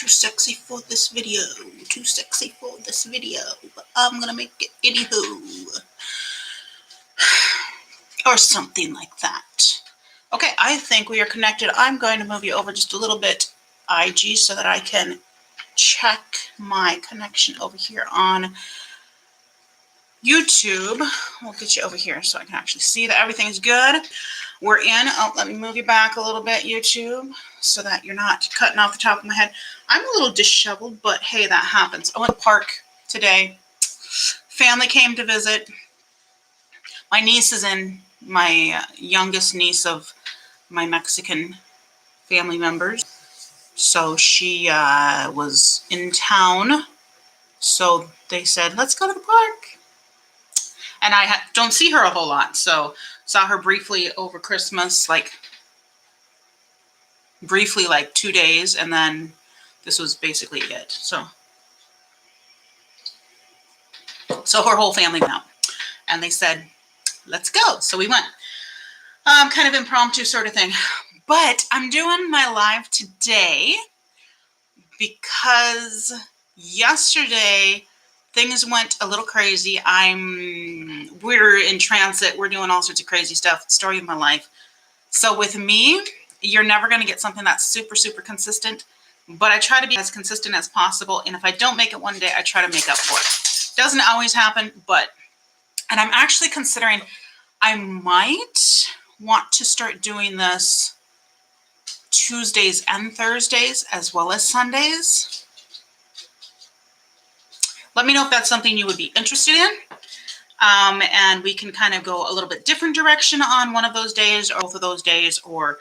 too sexy for this video. Too sexy for this video. But I'm gonna make it anywho. Or something like that. Okay, I think we are connected. I'm going to move you over just a little bit, IG, so that I can check my connection over here on YouTube. We'll get you over here so I can actually see that everything's good. We're in. Oh, let me move you back a little bit, YouTube, so that you're not cutting off the top of my head. I'm a little disheveled, but hey, that happens. I went to the park today. Family came to visit. My niece is in, my youngest niece of my Mexican family members. So she was in town. So they said, let's go to the park. And I don't see her a whole lot. So saw her briefly over Christmas, like 2 days. And then this was basically it. So her whole family went out. And they said, let's go. So we went. Kind of impromptu sort of thing. But I'm doing my live today because yesterday things went a little crazy. We're in transit. We're doing all sorts of crazy stuff. Story of my life. So with me, you're never going to get something that's super, super consistent. But I try to be as consistent as possible. And if I don't make it one day, I try to make up for it. Doesn't always happen, and I'm actually considering I might want to start doing this Tuesdays and Thursdays as well as Sundays. Let me know if that's something you would be interested in. And we can kind of go a little bit different direction on one of those days or both of those days or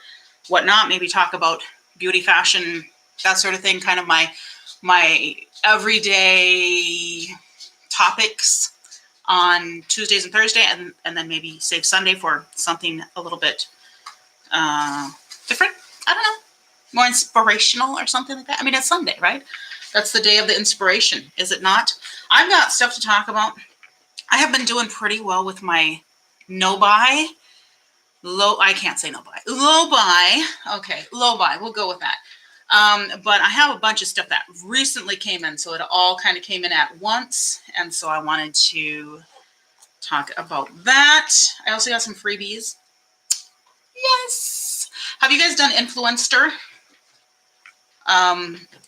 whatnot. Maybe talk about beauty, fashion, that sort of thing. Kind of my everyday topics on Tuesdays and Thursday, and then maybe save Sunday for something a little bit different. I don't know. More inspirational or something like that. I mean, it's Sunday, right? That's the day of the inspiration, is it not? I've got stuff to talk about. I have been doing pretty well with my no-buy. I can't say no-buy. Low-buy. Okay, low-buy. We'll go with that. But I have a bunch of stuff that recently came in, so it all kind of came in at once, and so I wanted to talk about that. I also got some freebies. Yes! Have you guys done Influencer?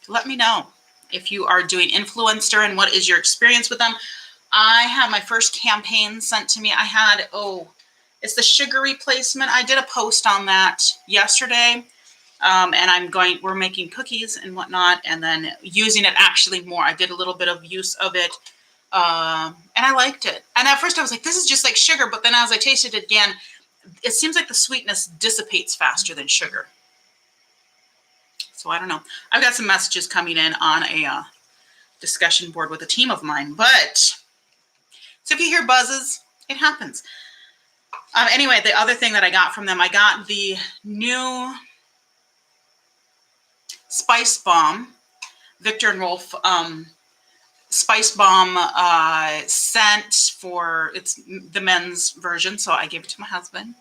Let me know if you are doing Influencer and what is your experience with them. I have my first campaign sent to me. I had, it's the sugar replacement. I did a post on that yesterday. And we're making cookies and whatnot, and then using it actually more. I did a little bit of use of it, and I liked it. And at first I was like, this is just like sugar, but then as I tasted it again, it seems like the sweetness dissipates faster than sugar. So I don't know. I've got some messages coming in on a discussion board with a team of mine, so if you hear buzzes, it happens. Anyway, the other thing that I got from them, I got the new Spice Balm, Victor and Rolf Spice Balm scent it's the men's version. So I gave it to my husband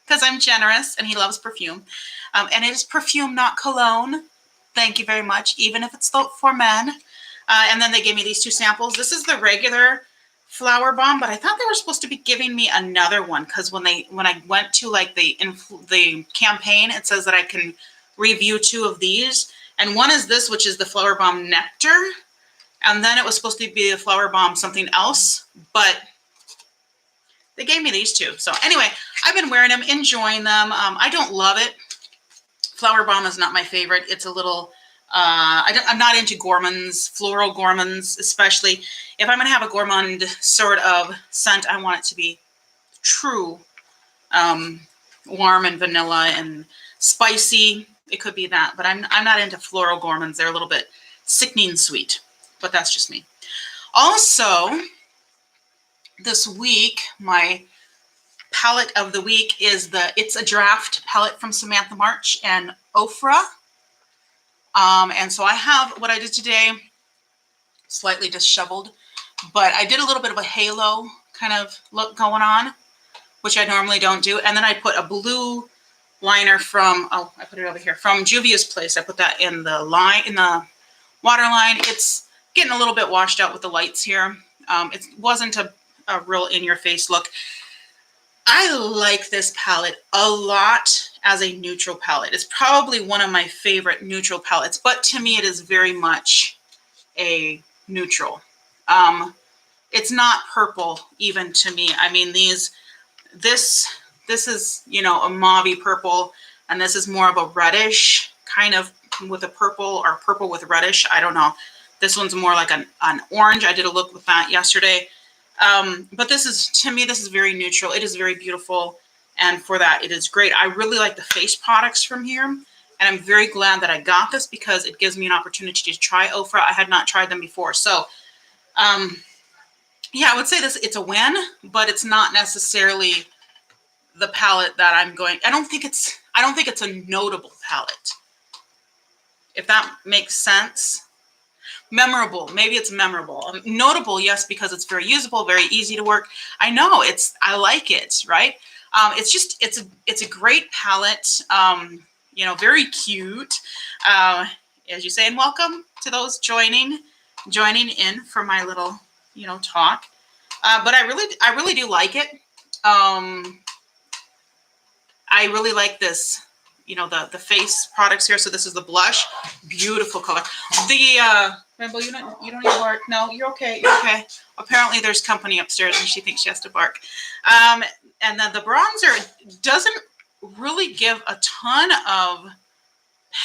because I'm generous and he loves perfume. And it is perfume, not cologne. Thank you very much, even if it's for men. And then they gave me these two samples. This is the regular Flower Balm, but I thought they were supposed to be giving me another one because when I went to like the campaign, it says that I can review 2 of these. And one is this, which is the Flower Balm Nectar. And then it was supposed to be the Flower Balm something else, but they gave me these 2. So anyway, I've been wearing them, enjoying them. I don't love it. Flower Balm is not my favorite. It's a little, I'm not into gourmands, floral gourmands, especially. If I'm going to have a gourmand sort of scent, I want it to be true, warm and vanilla and spicy. It could be that, but I'm not into floral gourmands. They're a little bit sickening sweet, but that's just me. Also, this week, my palette of the week is It's a Draft palette from Samantha March and Ofra. And so I have what I did today, slightly disheveled, but I did a little bit of a halo kind of look going on, which I normally don't do. And then I put a blue liner from, I put it over here, from Juvia's Place. I put that in the waterline. It's getting a little bit washed out with the lights here. It wasn't a real in-your-face look. I like this palette a lot as a neutral palette. It's probably one of my favorite neutral palettes, but to me it is very much a neutral. It's not purple even to me. I mean, this is, you know, a mauvey purple, and this is more of a reddish kind of with a purple, or purple with reddish. I don't know. This one's more like an orange. I did a look with that yesterday. But this is, to me, this is very neutral. It is very beautiful. And for that, it is great. I really like the face products from here. And I'm very glad that I got this because it gives me an opportunity to try Ofra. I had not tried them before. So, yeah, I would say it's a win, but it's not necessarily the palette that I'm going. I don't think it's a notable palette. If that makes sense. Memorable, maybe it's memorable. Notable, yes, because it's very usable, very easy to work. I know I like it, right? It's a great palette. You know, very cute, as you say, and welcome to those joining in for my little, you know, talk. But I really do like it. I really like this, you know, the face products here. So this is the blush, beautiful color. The Rainbow, you don't need to bark. No, you're okay. You're okay. Apparently there's company upstairs and she thinks she has to bark. And then the bronzer doesn't really give a ton of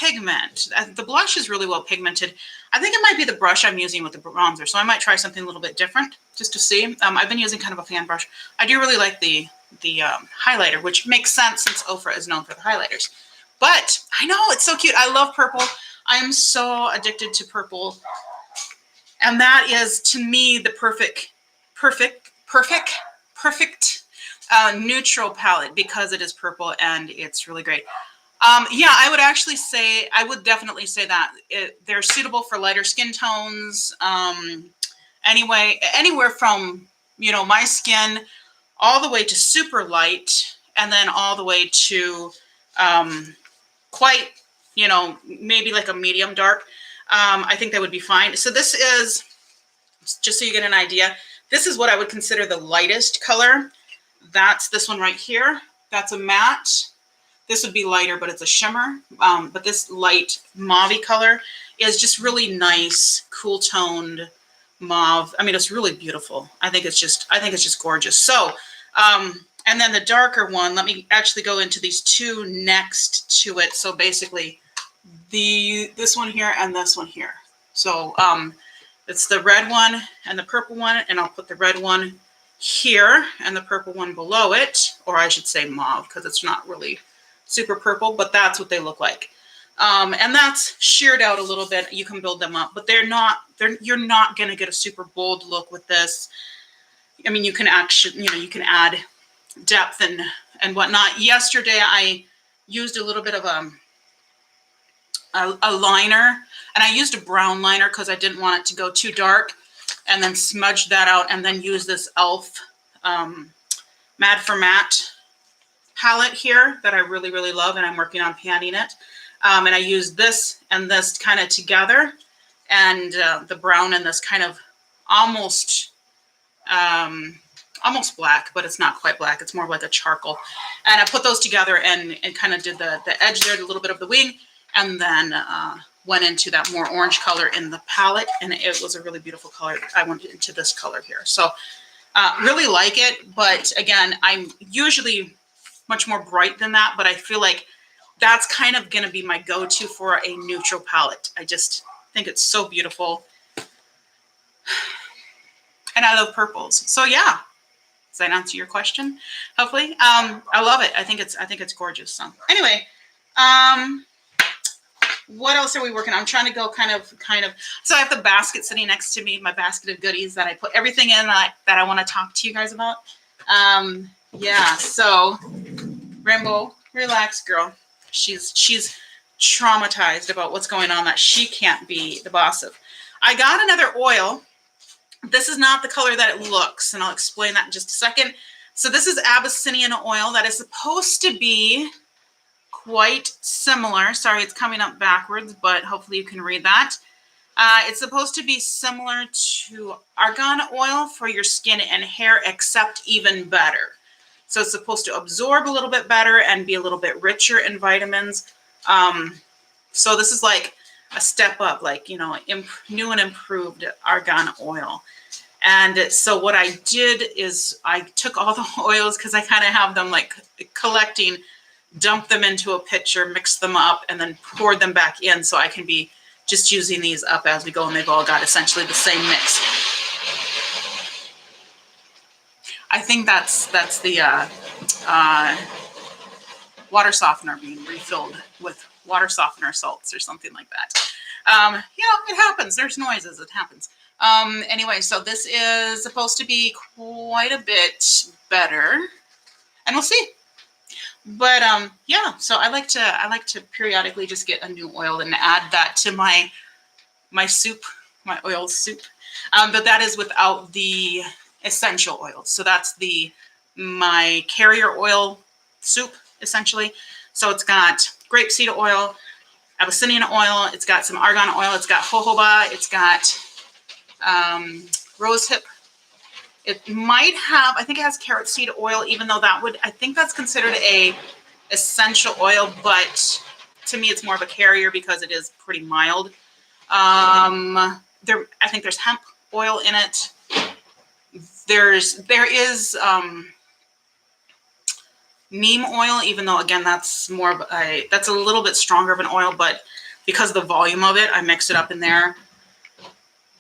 pigment. The blush is really well pigmented. I think it might be the brush I'm using with the bronzer, so I might try something a little bit different just to see. I've been using kind of a fan brush. I do really like the highlighter, which makes sense since Ofra is known for the highlighters. But I know, it's so cute. I love purple. I am so addicted to purple. And that is, to me, the perfect neutral palette because it is purple and it's really great. Yeah, I would definitely say that they're suitable for lighter skin tones. Anywhere from, you know, my skin all the way to super light, and then all the way to quite, you know, maybe like a medium dark. I think that would be fine. So this is, just so you get an idea, this is what I would consider the lightest color. That's this one right here. That's a matte. This would be lighter, but it's a shimmer. But this light mauve color is just really nice, cool toned mauve. I mean, it's really beautiful. I think it's just gorgeous. So, and then the darker one, let me actually go into these two next to it. So basically this one here and this one here. So, it's the red one and the purple one, and I'll put the red one here and the purple one below it, or I should say mauve, because it's not really super purple, but that's what they look like. And that's sheared out a little bit. You can build them up, but you're not going to get a super bold look with this. I mean, you can actually, you know, you can add depth and whatnot. Yesterday, I used a little bit of a liner, and I used a brown liner because I didn't want it to go too dark, and then smudged that out, and then use this e.l.f. Mad for Matte palette here that I really, really love, and I'm working on panning it. And I used this and this kind of together, and the brown and this kind of almost black, but it's not quite black. It's more like a charcoal. And I put those together and kind of did the edge there, a little bit of the wing, and then went into that more orange color in the palette, and it was a really beautiful color. I went into this color here. So really like it, but again, I'm usually much more bright than that, but I feel like that's kind of going to be my go-to for a neutral palette. I just think it's so beautiful. And I love purples. So yeah, does that answer your question? Hopefully. I love it. I think it's gorgeous. So anyway, what else are we working on? I'm trying to go kind of. So I have the basket sitting next to me, my basket of goodies that I put everything in that I want to talk to you guys about. Yeah, so Rainbow, relax, girl. She's traumatized about what's going on that she can't be the boss of. I got another oil. This is not the color that it looks, and I'll explain that in just a second. So this is Abyssinian Oil that is supposed to be quite similar. Sorry, it's coming up backwards, but hopefully you can read that. It's supposed to be similar to argan oil for your skin and hair, except even better. So it's supposed to absorb a little bit better and be a little bit richer in vitamins. So this is like a step up, like, you know, new and improved argan oil. And so what I did is I took all the oils, because I kind of have them like collecting, dump them into a pitcher, mix them up, and then poured them back in, so I can be just using these up as we go, and they've all got essentially the same mix. I think that's the water softener being refilled with water softener salts or something like that. You know, it happens. There's noises. It happens. Anyway, so this is supposed to be quite a bit better, and we'll see. But yeah, so I like to periodically just get a new oil and add that to my soup, my oil soup. But that is without the essential oils. So that's my carrier oil soup, essentially. So it's got grapeseed oil, Abyssinian oil, it's got some argan oil, it's got jojoba, it's got rosehip. It might have, I think it has carrot seed oil, even though I think that's considered a essential oil, but to me it's more of a carrier because it is pretty mild. I think there's hemp oil in it. There is neem oil, even though again that's more of that's a little bit stronger of an oil, but because of the volume of it, I mixed it up in there,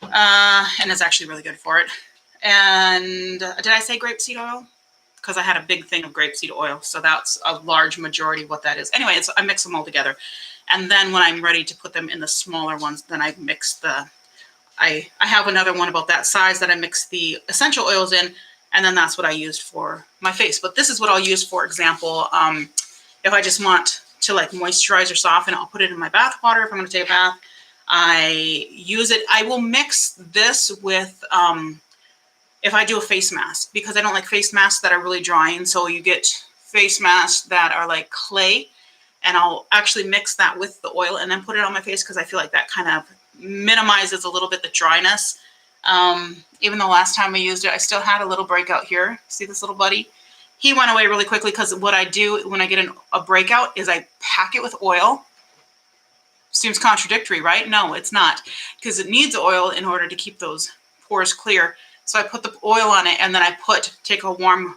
and it's actually really good for it. And did I say grapeseed oil? Because I had a big thing of grapeseed oil, so that's a large majority of what that is. Anyway, I mix them all together, and then when I'm ready to put them in the smaller ones, then I mix I have another one about that size that I mix the essential oils in, and then that's what I used for my face. But this is what I'll use, for example, if I just want to like moisturize or soften, I'll put it in my bath water. If I'm going to take a bath, I use it. I will mix this with if I do a face mask, because I don't like face masks that are really drying. So you get face masks that are like clay, and I'll actually mix that with the oil and then put it on my face, because I feel like that kind of minimizes a little bit the dryness. Even though last time I used it, I still had a little breakout here. See this little buddy? He went away really quickly, because what I do when I get a breakout is I pack it with oil. Seems contradictory, right? No, it's not, because it needs oil in order to keep those pores clear. So I put the oil on it, and then I take a warm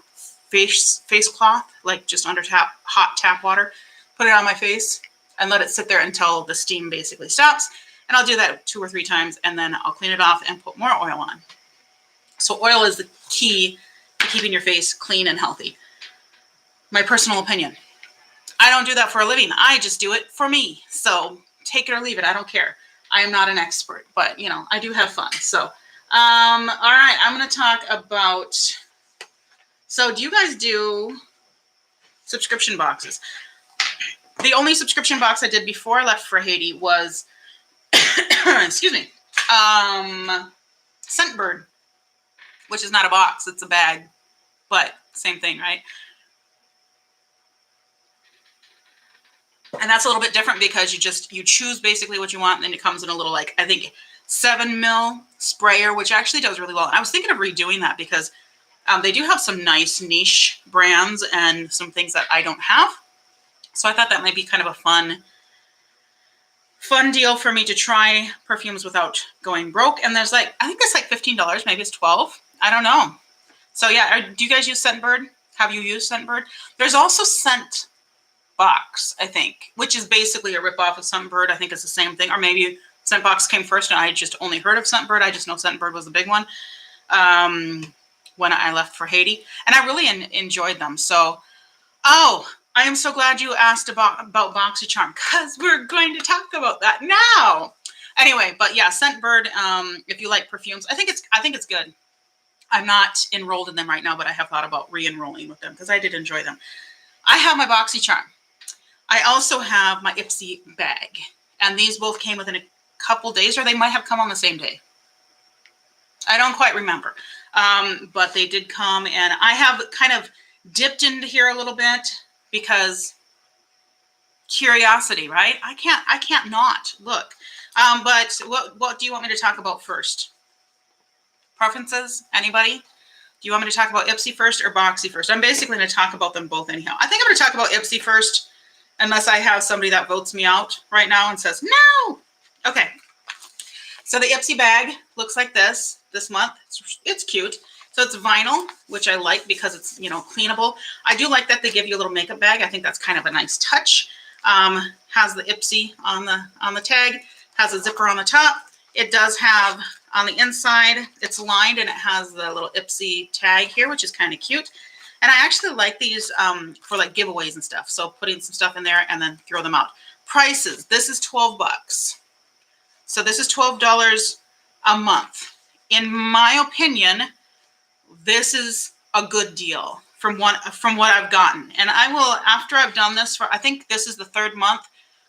face cloth, like just under hot tap water, put it on my face, and let it sit there until the steam basically stops. And I'll do that 2 or 3 times, and then I'll clean it off and put more oil on. So oil is the key to keeping your face clean and healthy. My personal opinion. I don't do that for a living. I just do it for me. So take it or leave it. I don't care. I am not an expert, but you know, I do have fun. So, all right, I'm going to talk about, so do you guys do subscription boxes? The only subscription box I did before I left for Haiti was excuse me, Scentbird, which is not a box, it's a bag, but same thing, right? And that's a little bit different, because you choose basically what you want, and then it comes in a little, like, I think 7 ml sprayer, which actually does really well. And I was thinking of redoing that, because they do have some nice niche brands and some things that I don't have. So I thought that might be kind of a fun deal for me to try perfumes without going broke. And there's like, I think it's like $15, maybe it's $12. I don't know. So yeah, do you guys use Scentbird? Have you used Scentbird? There's also Scent Box, I think, which is basically a ripoff of Scentbird. I think it's the same thing. Or maybe Scent Box came first and I just only heard of Scentbird. I just know Scentbird was the big one when I left for Haiti. And I really enjoyed them. So, I am so glad you asked about BoxyCharm, because we're going to talk about that now. Anyway, but yeah, Scentbird, if you like perfumes, I think it's good. I'm not enrolled in them right now, but I have thought about re-enrolling with them, because I did enjoy them. I have my BoxyCharm. I also have my Ipsy bag, and these both came within a couple days, or they might have come on the same day. I don't quite remember, but they did come, and I have kind of dipped into here a little bit, because curiosity, right? I can't not look. But what do you want me to talk about first? Preferences? Anybody? Do you want me to talk about Ipsy first or Boxy first? I'm basically going to talk about them both anyhow. I think I'm going to talk about Ipsy first, unless I have somebody that votes me out right now and says, no. Okay. So the Ipsy bag looks like this month. It's cute. So it's vinyl, which I like because it's, you know, cleanable. I do like that they give you a little makeup bag. I think that's kind of a nice touch. Has the Ipsy on the tag, has a zipper on the top. It does have on the inside, it's lined and it has the little Ipsy tag here, which is kind of cute. And I actually like these for like giveaways and stuff. So putting some stuff in there and then throw them out. Prices, this is 12 bucks. So this is $12 a month. In my opinion, this is a good deal from what I've gotten. And I will, after I've done this for, I think this is the 3rd month.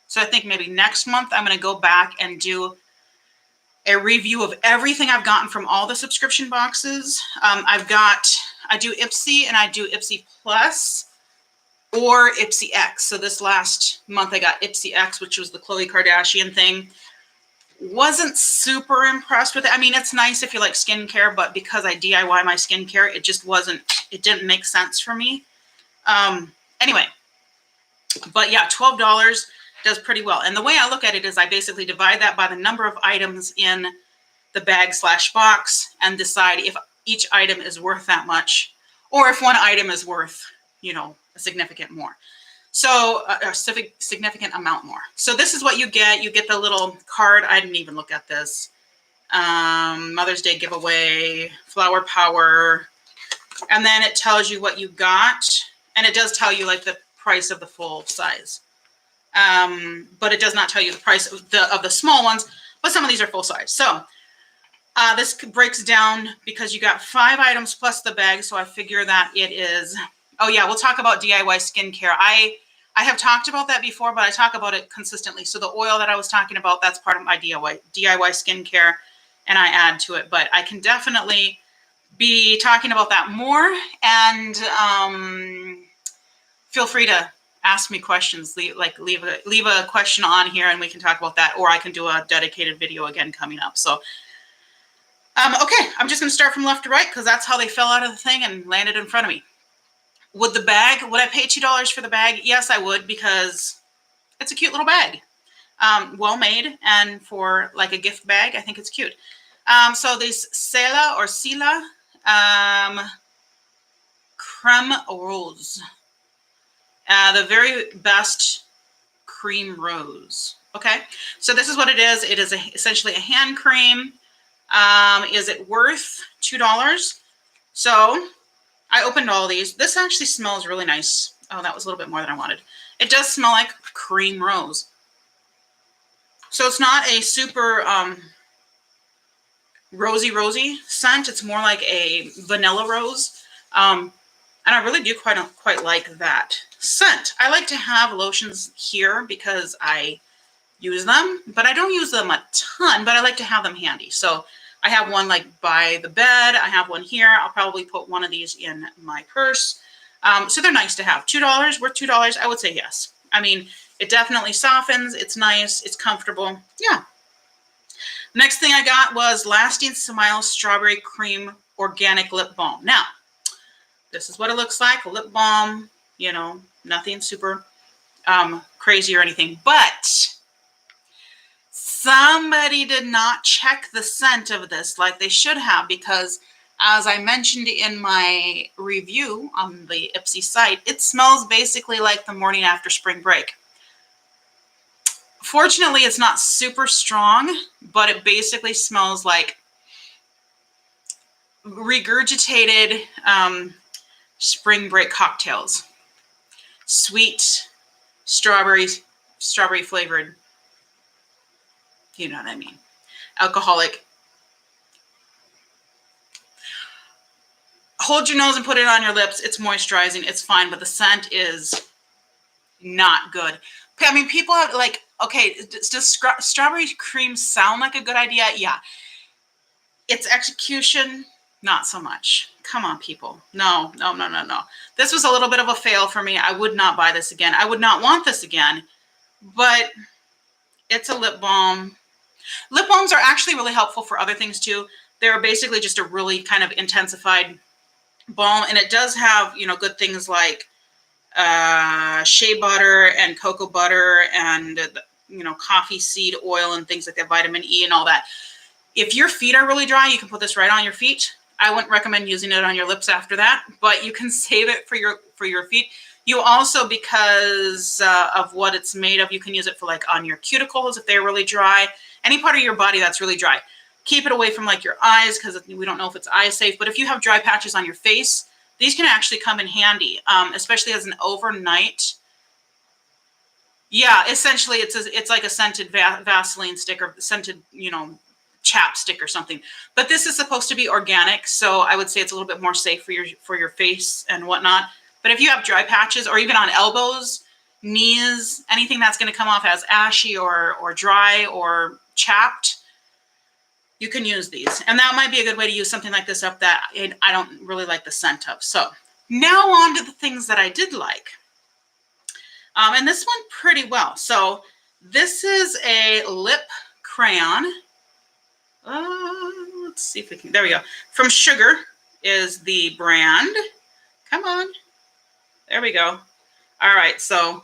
So I think maybe next month I'm going to go back and do a review of everything I've gotten from all the subscription boxes. I do Ipsy and I do Ipsy Plus or Ipsy X. So this last month I got Ipsy X, which was the Khloe Kardashian thing. Wasn't super impressed with it. I mean, it's nice if you like skincare, but because I DIY my skincare, it didn't make sense for me. Anyway, but yeah, $12 does pretty well. And the way I look at it is I basically divide that by the number of items in the bag/box and decide if each item is worth that much or if one item is worth, you know, a significant more. So a significant amount more. So this is what you get. You get the little card. I didn't even look at this. Mother's Day giveaway, flower power. And then it tells you what you got. And it does tell you like the price of the full size. But it does not tell you the price of the small ones, but some of these are full size. So this breaks down because you got 5 items plus the bag. So I figure that it is, oh yeah, we'll talk about DIY skincare. I have talked about that before, but I talk about it consistently. So the oil that I was talking about, that's part of my DIY skincare and I add to it, but I can definitely be talking about that more. And feel free to ask me questions, leave a question on here and we can talk about that, or I can do a dedicated video again coming up. So, okay, I'm just going to start from left to right because that's how they fell out of the thing and landed in front of me. Would I pay $2 for the bag? Yes, I would, because it's a cute little bag. Well made, and for like a gift bag, I think it's cute. So these Sela Creme Rose. The very best cream rose. Okay, so this is what it is. It is essentially a hand cream. Is it worth $2? So I opened all these. This actually smells really nice. Oh, that was a little bit more than I wanted. It does smell like cream rose. So it's not a super rosy scent. It's more like a vanilla rose. And I really do quite like that scent. I like to have lotions here because I use them, but I don't use them a ton, but I like to have them handy. So I have one like by the bed. I have one here. I'll probably put one of these in my purse. So they're nice to have. $2, worth $2? I would say yes. I mean, it definitely softens. It's nice. It's comfortable. Yeah. Next thing I got was Lasting Smile Strawberry Cream Organic Lip Balm. Now, this is what it looks like. A lip balm, you know, nothing super crazy or anything. But somebody did not check the scent of this like they should have, because as I mentioned in my review on the Ipsy site, it smells basically like the morning after spring break. Fortunately, it's not super strong, but it basically smells like regurgitated spring break cocktails. Sweet, strawberry flavored. You know what I mean? Alcoholic. Hold your nose and put it on your lips. It's moisturizing. It's fine, but the scent is not good. I mean, people have like, okay, does strawberry cream sound like a good idea? Yeah. Its execution, not so much. Come on, people. No. This was a little bit of a fail for me. I would not buy this again. I would not want this again, but it's a lip balm. Lip balms are actually really helpful for other things too. They're basically just a really kind of intensified balm, and it does have, you know, good things like shea butter and cocoa butter and, you know, coffee seed oil and things like that, vitamin E and all that. If your feet are really dry, you can put this right on your feet. I wouldn't recommend using it on your lips after that, but you can save it for your feet. You also, because of what it's made of, you can use it for like on your cuticles if they're really dry. Any part of your body that's really dry. Keep it away from like your eyes because we don't know if it's eye safe. But if you have dry patches on your face, these can actually come in handy, especially as an overnight. Yeah, essentially it's like a scented Vaseline stick or scented, you know, chapstick or something. But this is supposed to be organic, so I would say it's a little bit more safe for your face and whatnot. But if you have dry patches or even on elbows, knees, anything that's going to come off as ashy or dry or chapped, you can use these. And that might be a good way to use something like this up that I don't really like the scent of. So now on to the things that I did like. And this went pretty well. So this is a lip crayon. Let's see if we can, there we go. From Sugar is the brand. Come on. There we go. All right, so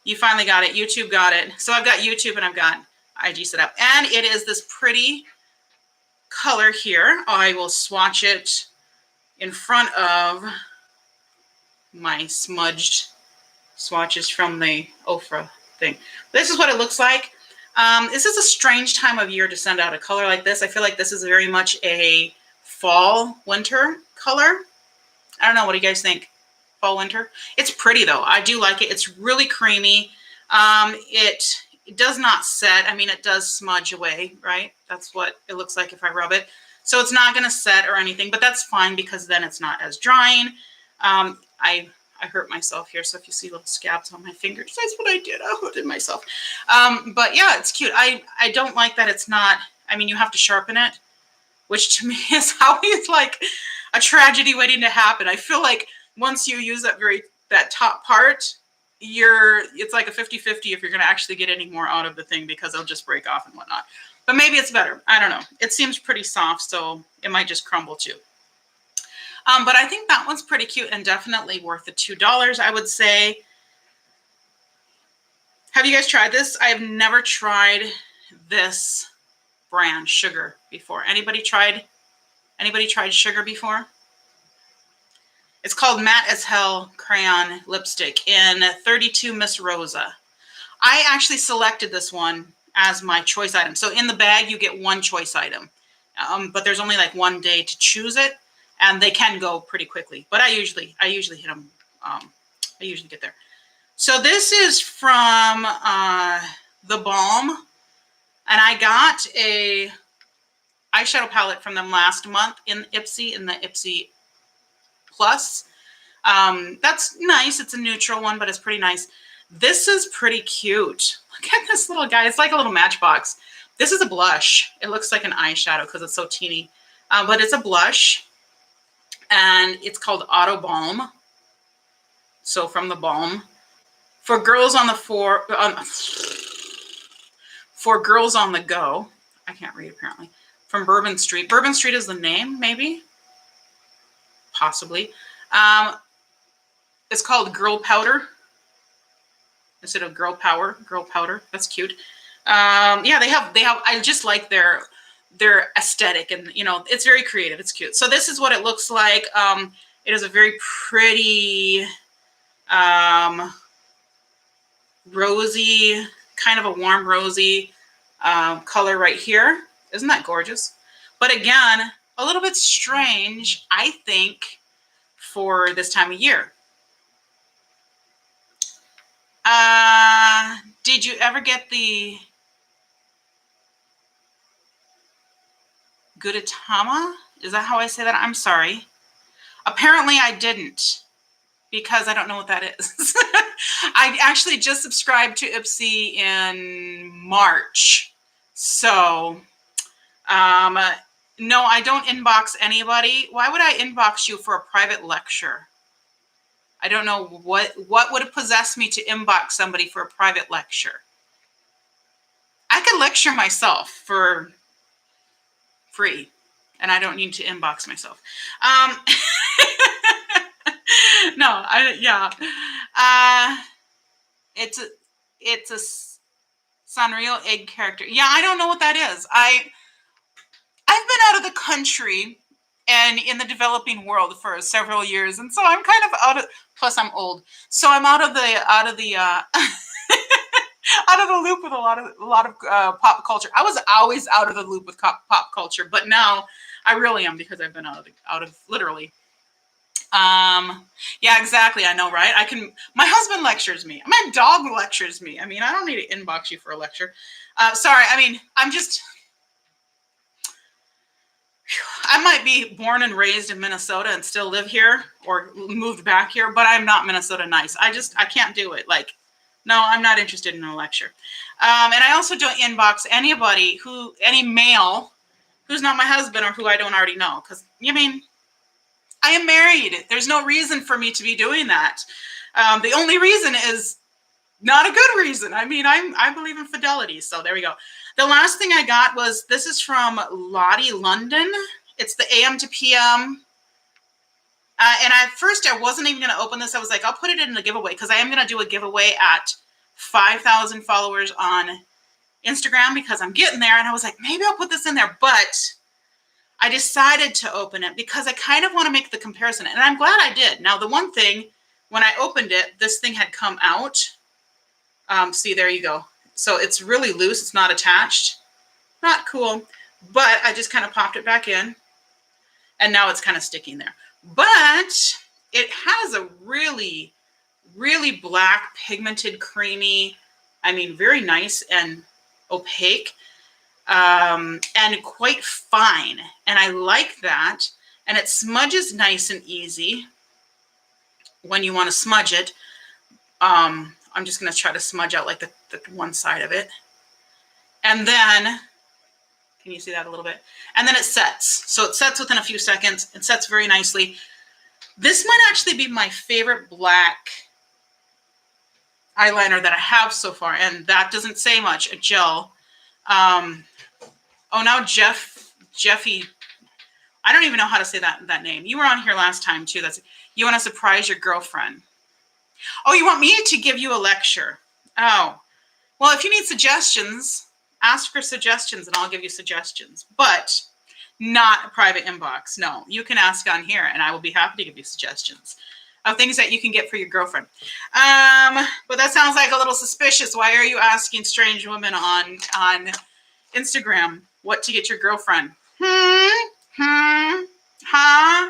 you finally got it. YouTube got it. So I've got YouTube and I've got IG set up. And it is this pretty color here. I will swatch it in front of my smudged swatches from the Ofra thing. This is what it looks like. This is a strange time of year to send out a color like this. I feel like this is very much a fall, winter color. I don't know. What do you guys think? Fall, winter? It's pretty though. I do like it. It's really creamy. It does not set. I mean, it does smudge away, right? That's what it looks like if I rub it. So it's not going to set or anything, but that's fine because then it's not as drying. I hurt myself here, so if you see little scabs on my fingers, that's what I did. I hurted myself. But yeah, it's cute. I don't like that it's not, I mean, you have to sharpen it, which to me is always like a tragedy waiting to happen. I feel like once you use that top part, it's like a 50-50 if you're going to actually get any more out of the thing because it'll just break off and whatnot. But maybe it's better. I don't know. It seems pretty soft, so it might just crumble too. But I think that one's pretty cute and definitely worth the $2, I would say. Have you guys tried this? I have never tried this brand, Sugar, before. Anybody tried Sugar before? It's called Matte as Hell Crayon Lipstick in 32 Miss Rosa. I actually selected this one as my choice item. So in the bag, you get one choice item. But there's only like one day to choose it. And they can go pretty quickly, but I usually hit them. I usually get there. So this is from the Balm, and I got a eyeshadow palette from them last month in Ipsy, in the Ipsy Plus. That's nice. It's a neutral one, but it's pretty nice. This is pretty cute. Look at this little guy. It's like a little matchbox. This is a blush. It looks like an eyeshadow because it's so teeny, but it's a blush. And it's called Auto Balm. So from the Balm. For girls on the for girls on the go. I can't read apparently. From Bourbon Street. Bourbon Street is the name, maybe? Possibly. It's called Girl Powder. Instead of Girl Power. Girl Powder. That's cute. Yeah, they have I just like their aesthetic, and you know, it's very creative. It's cute. So this is what it looks like. It is a very pretty rosy, kind of a warm rosy color right here. Isn't that gorgeous? But again, a little bit strange, I think, for this time of year. Did you ever get the Gudetama? Is that how I say that? I'm sorry. Apparently I didn't, because I don't know what that is. I actually just subscribed to Ipsy in March. So, no, I don't inbox anybody. Why would I inbox you for a private lecture? I don't know what would have possessed me to inbox somebody for a private lecture. I could lecture myself for free, and I don't need to inbox myself. No, it's a Sanrio egg character. Yeah, I don't know what that is. I've been out of the country and in the developing world for several years, and so I'm kind of out of. Plus, I'm old, so I'm out of the out of the loop with a lot of pop culture. I was always out of the loop with pop culture, but now I really am because I've been out of literally. Yeah, exactly. I know, right? My husband lectures me. My dog lectures me. I mean, I don't need to inbox you for a lecture. Sorry. I mean, I might be born and raised in Minnesota and still live here or moved back here, but I'm not Minnesota nice. I can't do it. Like, no, I'm not interested in a lecture. And I also don't inbox any male who's not my husband or who I don't already know. Because, I am married. There's no reason for me to be doing that. The only reason is not a good reason. I mean, I believe in fidelity. So there we go. The last thing I got this is from Lottie London. It's the AM to PM. And at first I wasn't even going to open this. I was like, I'll put it in the giveaway because I am going to do a giveaway at 5,000 followers on Instagram because I'm getting there. And I was like, maybe I'll put this in there. But I decided to open it because I kind of want to make the comparison. And I'm glad I did. Now, the one thing, when I opened it, this thing had come out. See, there you go. So it's really loose. It's not attached. Not cool. But I just kind of popped it back in. And now it's kind of sticking there. But it has a really, really black, pigmented, creamy, very nice and opaque. And quite fine. And I like that. And it smudges nice and easy when you want to smudge it. I'm just going to try to smudge out like the one side of it. And then, can you see that a little bit? And then it sets. So it sets within a few seconds. It sets very nicely. This might actually be my favorite black eyeliner that I have so far. And that doesn't say much, a gel. Oh, now Jeffy, I don't even know how to say that name. You were on here last time too. You want to surprise your girlfriend. Oh, you want me to give you a lecture? Oh, well, if you need suggestions, ask for suggestions and I'll give you suggestions, but not a private inbox. No, you can ask on here and I will be happy to give you suggestions of things that you can get for your girlfriend. But that sounds like a little suspicious. Why are you asking strange women on Instagram what to get your girlfriend?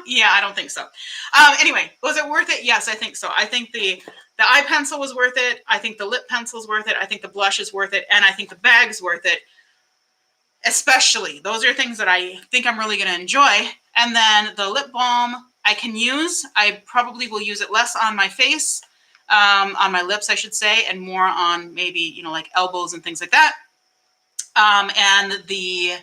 Yeah, I don't think so. Anyway, was it worth it? Yes, I think so. I think the eye pencil was worth it. I think the lip pencil's worth it. I think the blush is worth it. And I think the bag's worth it. Especially, those are things that I think I'm really going to enjoy. And then the lip balm I can use. I probably will use it less on my face, on my lips, I should say, and more on maybe, like elbows and things like that. And the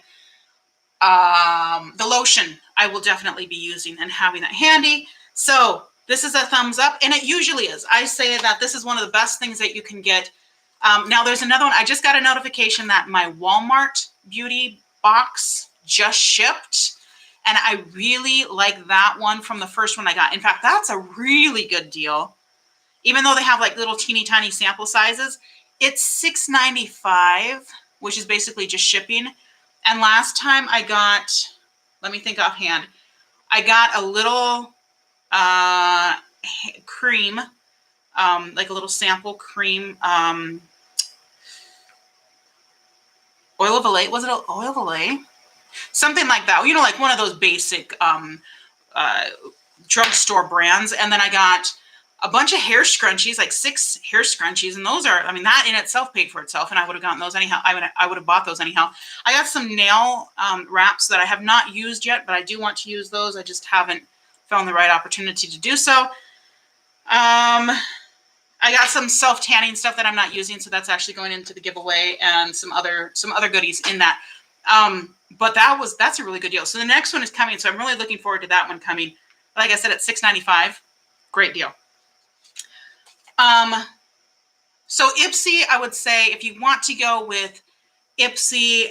lotion I will definitely be using and having that handy. So this is a thumbs up, and it usually is. I say that this is one of the best things that you can get. Now there's another one. I just got a notification that my Walmart beauty box just shipped, and I really like that one from the first one I got. In fact, that's a really good deal. Even though they have like little teeny tiny sample sizes, it's $6.95, which is basically just shipping. And last time I got, let me think offhand, I got a little cream, like a little sample cream, oil of Olay. Was it oil of Olay? Something like that. Like one of those basic drugstore brands. And then I got a bunch of hair scrunchies, like 6 hair scrunchies. And those are, that in itself paid for itself. And I would have gotten those anyhow. I would have bought those anyhow. I got some nail wraps that I have not used yet, but I do want to use those. I just haven't found the right opportunity to do so. I got some self-tanning stuff that I'm not using, so that's actually going into the giveaway, and some other goodies in that. But that's a really good deal. So the next one is coming, so I'm really looking forward to that one coming. Like I said, it's $6.95. Great deal. So Ipsy, I would say if you want to go with Ipsy,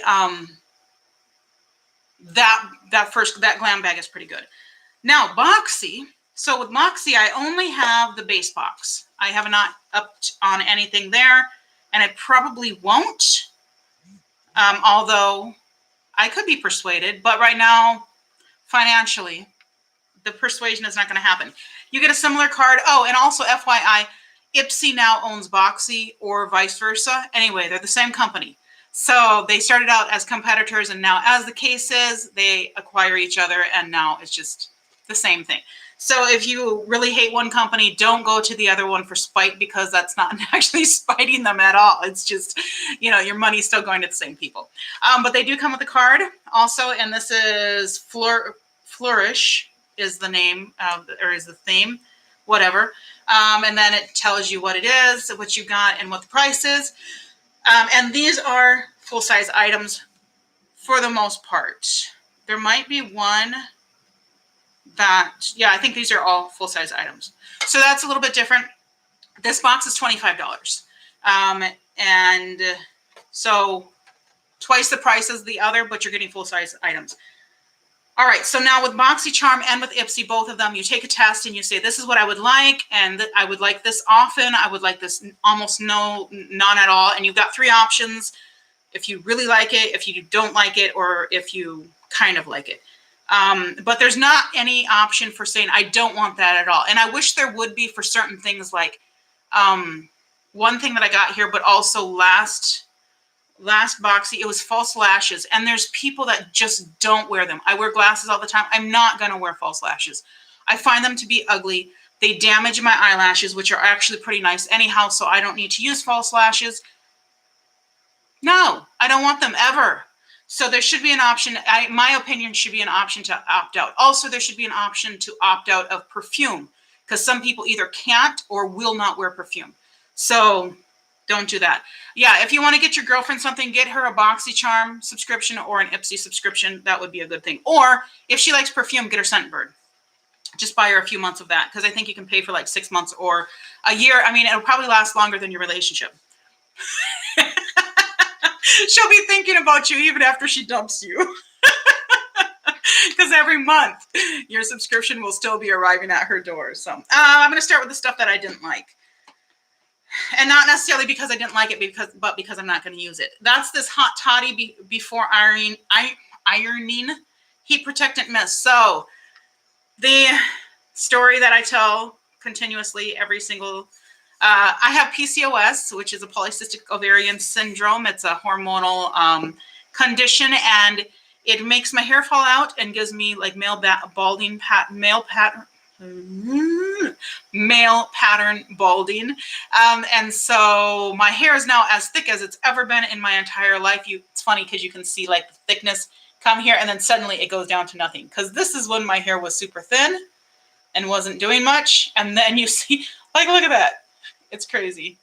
that glam bag is pretty good. Now Boxy. So with Moxie, I only have the base box. I have not upped on anything there, and I probably won't. Although I could be persuaded, but right now, financially, the persuasion is not going to happen. You get a similar card. Oh, and also FYI, Ipsy now owns Boxy or vice versa. Anyway, they're the same company. So they started out as competitors, and now, as the case is, they acquire each other, and now it's just the same thing. So if you really hate one company, don't go to the other one for spite, because that's not actually spiting them at all. It's just, you know, your money's still going to the same people. But they do come with a card also, and this is Flourish is the name of, or is the theme, whatever. And then it tells you what it is, what you got, and what the price is. And these are full-size items for the most part. There might be one that, yeah, I think these are all full-size items. So that's a little bit different. This box is $25. And so twice the price as the other, but you're getting full-size items. All right, so now with BoxyCharm and with Ipsy, both of them, you take a test and you say, this is what I would like, and I would like this often, I would like this almost none at all, and you've got 3 options. If you really like it, if you don't like it, or if you kind of like it. But there's not any option for saying, I don't want that at all. And I wish there would be for certain things, like one thing that I got here, but also last Boxy, it was false lashes, and there's people that just don't wear them. I wear glasses all the time. I'm not going to wear false lashes. I find them to be ugly. They damage my eyelashes, which are actually pretty nice anyhow, so I don't need to use false lashes. No, I don't want them ever. So there should be an option. My opinion should be an option to opt out. Also, there should be an option to opt out of perfume, because some people either can't or will not wear perfume. So don't do that. Yeah, if you want to get your girlfriend something, get her a BoxyCharm subscription or an Ipsy subscription. That would be a good thing. Or if she likes perfume, get her Scentbird. Just buy her a few months of that, because I think you can pay for like 6 months or a year. I mean, it'll probably last longer than your relationship. She'll be thinking about you even after she dumps you. Because every month your subscription will still be arriving at her door. So I'm going to start with the stuff that I didn't like. And not necessarily because I didn't like it, but because I'm not going to use it. That's this Hot Toddy before ironing heat protectant mist. So the story that I tell continuously every single, I have PCOS, which is a polycystic ovarian syndrome. It's a hormonal condition, and it makes my hair fall out and gives me like male pattern balding. And so my hair is now as thick as it's ever been in my entire life. It's funny because you can see like the thickness come here, and then suddenly it goes down to nothing, because this is when my hair was super thin and wasn't doing much. And then you see, like, look at that. It's crazy.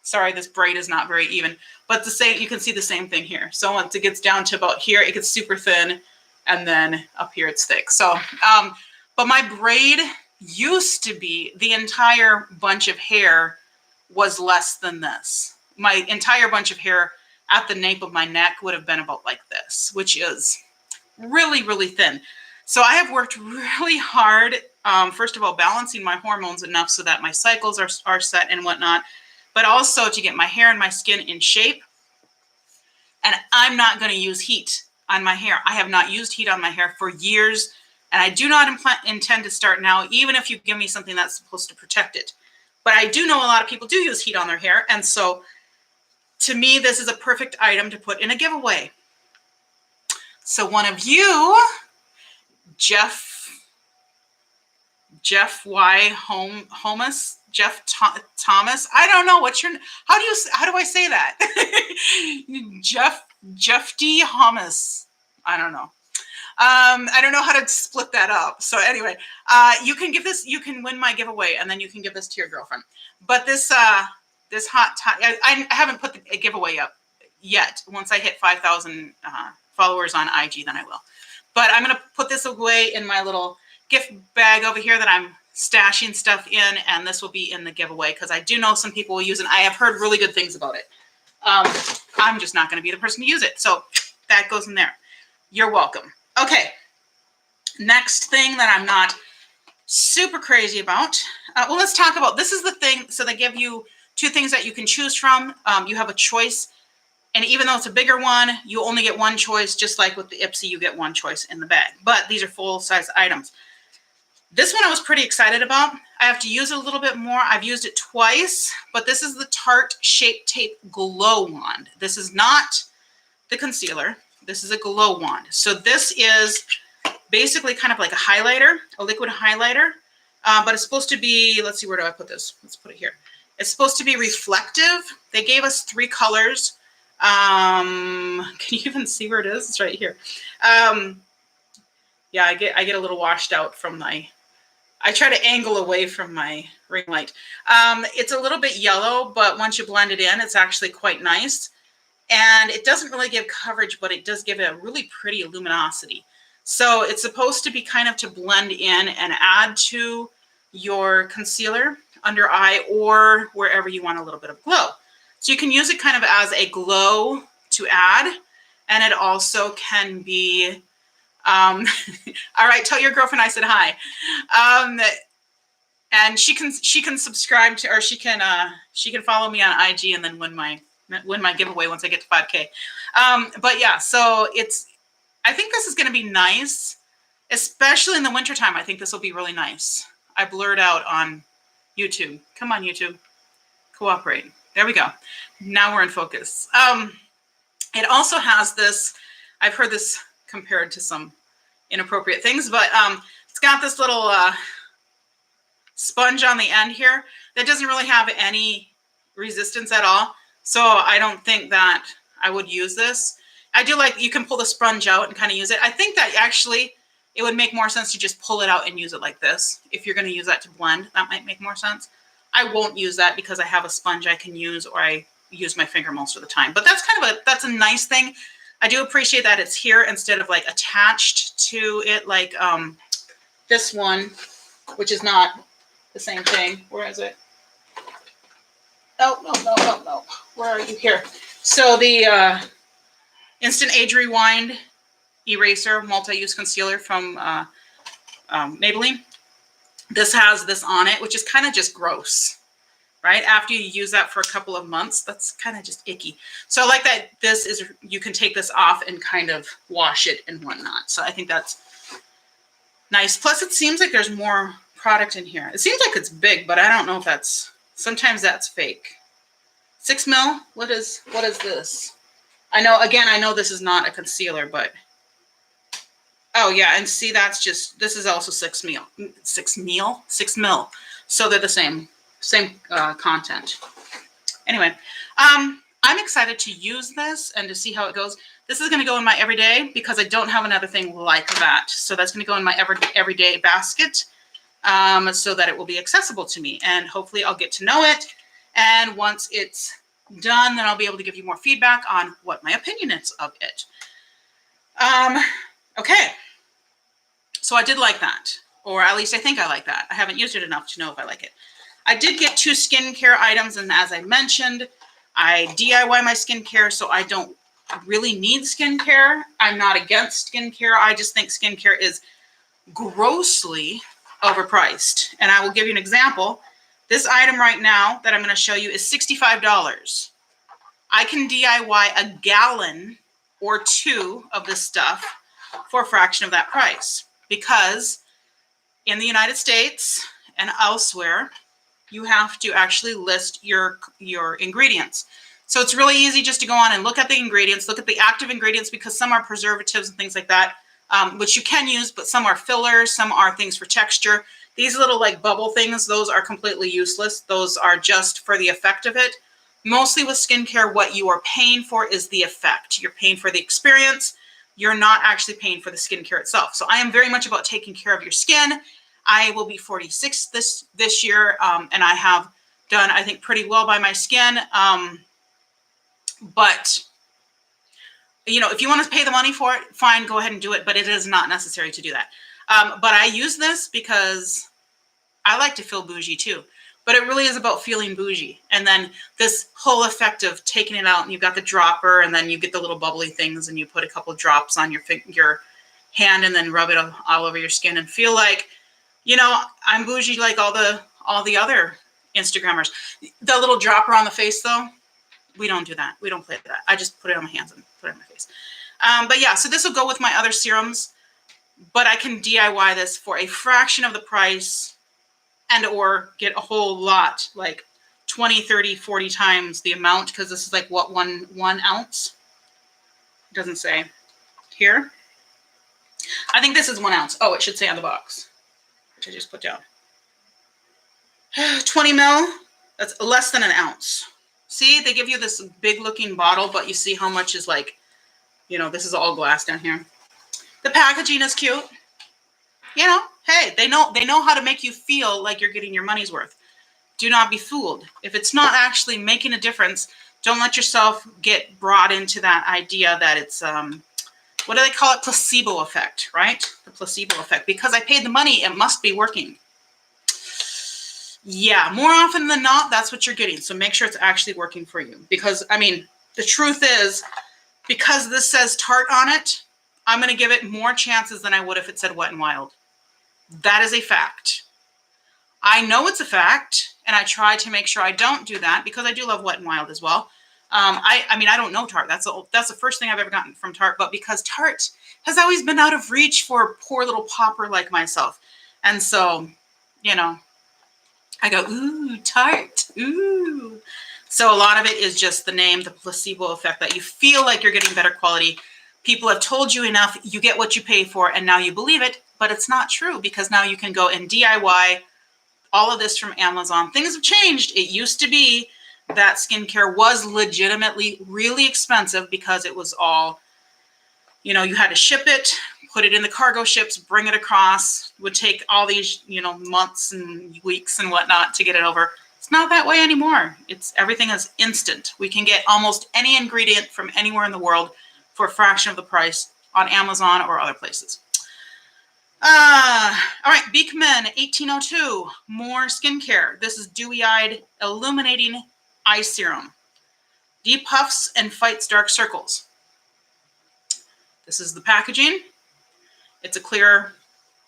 Sorry, this braid is not very even, but you can see the same thing here. So once it gets down to about here, it gets super thin, and then up here it's thick. So, but my braid used to be, the entire bunch of hair was less than this. My entire bunch of hair at the nape of my neck would have been about like this, which is really, really thin. So I have worked really hard, first of all, balancing my hormones enough so that my cycles are set and whatnot, but also to get my hair and my skin in shape. And I'm not going to use heat on my hair. I have not used heat on my hair for years, and I do not intend to start now, even if you give me something that's supposed to protect it. But I do know a lot of people do use heat on their hair, and so to me, this is a perfect item to put in a giveaway. So one of you, Jeff Thomas, I don't know what's your, how do I say that? Jeff D. Thomas. I don't know. I don't know how to split that up. So anyway, you can win my giveaway, and then you can give this to your girlfriend. But this hot toddy, I haven't put the giveaway up yet. Once I hit 5,000 followers on IG, then I will. But I'm going to put this away in my little gift bag over here that I'm stashing stuff in, and this will be in the giveaway, because I do know some people will use it. I have heard really good things about it. I'm just not going to be the person to use it. So that goes in there. You're welcome. Okay. Next thing that I'm not super crazy about. Well, let's talk about, this is the thing. So they give you 2 things that you can choose from. You have a choice. And even though it's a bigger one, you only get 1 choice, just like with the Ipsy, you get 1 choice in the bag. But these are full-size items. This one I was pretty excited about. I have to use it a little bit more. I've used it twice, but this is the Tarte Shape Tape Glow Wand. This is not the concealer. This is a glow wand. So this is basically kind of like a highlighter, a liquid highlighter, but it's supposed to be, let's see, where do I put this? Let's put it here. It's supposed to be reflective. They gave us 3 colors. Can you even see where it is? It's right here. Yeah, I get a little washed out from I try to angle away from my ring light. It's a little bit yellow, but once you blend it in, it's actually quite nice. And it doesn't really give coverage, but it does give it a really pretty luminosity. So it's supposed to be kind of to blend in and add to your concealer under eye or wherever you want a little bit of glow. So you can use it kind of as a glow to add. And it also can be, all right, tell your girlfriend I said hi. And she can subscribe to, or she can follow me on IG and then win my giveaway once I get to 5K. But yeah, so I think this is going to be nice, especially in the wintertime. I think this will be really nice. I blurred out on YouTube. Come on, YouTube. Cooperate. There we go. Now we're in focus. It also has this, I've heard this compared to some inappropriate things, but it's got this little sponge on the end here that doesn't really have any resistance at all. So I don't think that I would use this. I do like, you can pull the sponge out and kind of use it. I think that actually it would make more sense to just pull it out and use it like this. If you're going to use that to blend, that might make more sense. I won't use that because I have a sponge I can use, or I use my finger most of the time. But that's kind of that's a nice thing. I do appreciate that it's here instead of like attached to it like this one, which is not the same thing. Where is it? Oh, no. Where are you? Here. So the Instant Age Rewind Eraser Multi-Use Concealer from Maybelline. This has this on it, which is kind of just gross, right? After you use that for a couple of months, that's kind of just icky. So I like that this is, you can take this off and kind of wash it and whatnot. So I think that's nice. Plus it seems like there's more product in here. It seems like it's big, but I don't know if that's, sometimes that's fake. 6 mil? What is this? I know this is not a concealer, but oh yeah, and see, that's just, this is also 6 mil. 6 mil. So they're the same content. Anyway, I'm excited to use this and to see how it goes. This is going to go in my everyday because I don't have another thing like that. So that's going to go in my everyday basket so that it will be accessible to me. And hopefully I'll get to know it. And once it's done, then I'll be able to give you more feedback on what my opinion is of it. Okay. So I did like that, or at least I think I like that. I haven't used it enough to know if I like it. I did get 2 skincare items, and as I mentioned, I DIY my skincare, so I don't really need skincare. I'm not against skincare. I just think skincare is grossly overpriced. And I will give you an example. This item right now that I'm going to show you is $65. I can DIY a gallon or 2 of this stuff for a fraction of that price, because in the United States and elsewhere, you have to actually list your ingredients. So it's really easy just to go on and look at the ingredients, look at the active ingredients, because some are preservatives and things like that, which you can use, but some are fillers, some are things for texture. These little like bubble things, those are completely useless. Those are just for the effect of it. Mostly with skincare, what you are paying for is the effect. You're paying for the experience. You're not actually paying for the skincare itself. So I am very much about taking care of your skin. I will be 46 this year, and I have done, I think, pretty well by my skin. But, you know, if you want to pay the money for it, fine, go ahead and do it. But it is not necessary to do that. But I use this because I like to feel bougie too. but it really is about feeling bougie. And then this whole effect of taking it out, and you've got the dropper, and then you get the little bubbly things, and you put a couple drops on your hand, and then rub it all over your skin, and feel like, you know, I'm bougie like all the other Instagrammers. The little dropper on the face, though, we don't do that. We don't play that. I just put it on my hands and put it on my face. But yeah, so this will go with my other serums, but I can DIY this for a fraction of the price, and or get a whole lot, like 20, 30, 40 times the amount, because this is like, what, one ounce? It doesn't say here. I think this is 1 ounce. Oh, it should say on the box, which I just put down. 20 mil, that's less than an ounce. See, they give you this big looking bottle, but you see how much is, like, you know, this is all glass down here. The packaging is cute. You know, hey, they know how to make you feel like you're getting your money's worth. Do not be fooled. If it's not actually making a difference, don't let yourself get brought into that idea that it's, what do they call it? Placebo effect, right? The placebo effect. Because I paid the money, it must be working. Yeah, more often than not, that's what you're getting. So make sure it's actually working for you. Because, I mean, the truth is, because this says Tarte on it, I'm going to give it more chances than I would if it said Wet n Wild. That is a fact. I know it's a fact, and I try to make sure I don't do that, because I do love Wet n Wild as well. I mean, I don't know Tarte. That's the first thing I've ever gotten from Tarte, but because Tarte has always been out of reach for a poor little pauper like myself. And so, you know, I go, ooh, Tarte, ooh. So a lot of it is just the name, the placebo effect, that you feel like you're getting better quality. People have told you enough, you get what you pay for, and now you believe it, but it's not true, because now you can go and DIY all of this from Amazon. Things have changed. It used to be that skincare was legitimately really expensive, because it was all, you know, you had to ship it, put it in the cargo ships, bring it across. It would take all these, you know, months and weeks and whatnot to get it over. It's not that way anymore. Everything is instant. We can get almost any ingredient from anywhere in the world for a fraction of the price on Amazon or other places. All right, Beekman 1802, more skincare. This is Dewy-Eyed Illuminating Eye Serum. Depuffs and fights dark circles. This is the packaging. It's a clear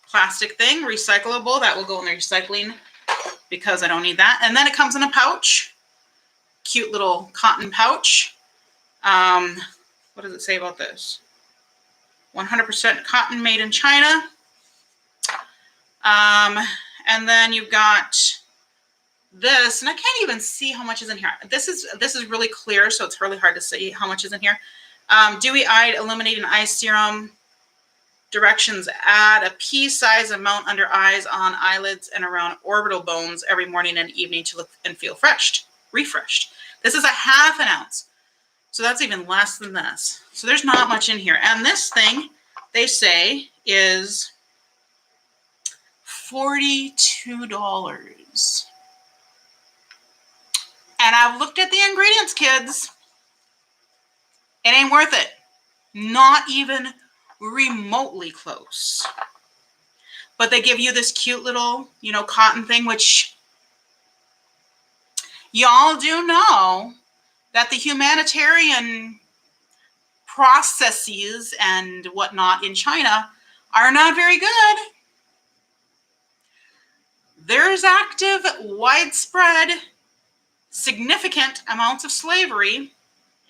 plastic thing, recyclable. That will go in the recycling, because I don't need that. And then it comes in a pouch, cute little cotton pouch. What does it say about this? 100% cotton made in China. And then you've got this, and I can't even see how much is in here. This is really clear, so it's really hard to see how much is in here. Dewy-Eyed Illuminating Eye Serum. Directions: add a pea-sized amount under eyes, on eyelids, and around orbital bones every morning and evening to look and feel refreshed. This is a ½ ounce, so that's even less than this. So there's not much in here. And this thing, they say, is $42. And I've looked at the ingredients, kids. It ain't worth it. Not even remotely close. But they give you this cute little, you know, cotton thing, which y'all do know that the humanitarian processes and whatnot in China are not very good. There's active, widespread, significant amounts of slavery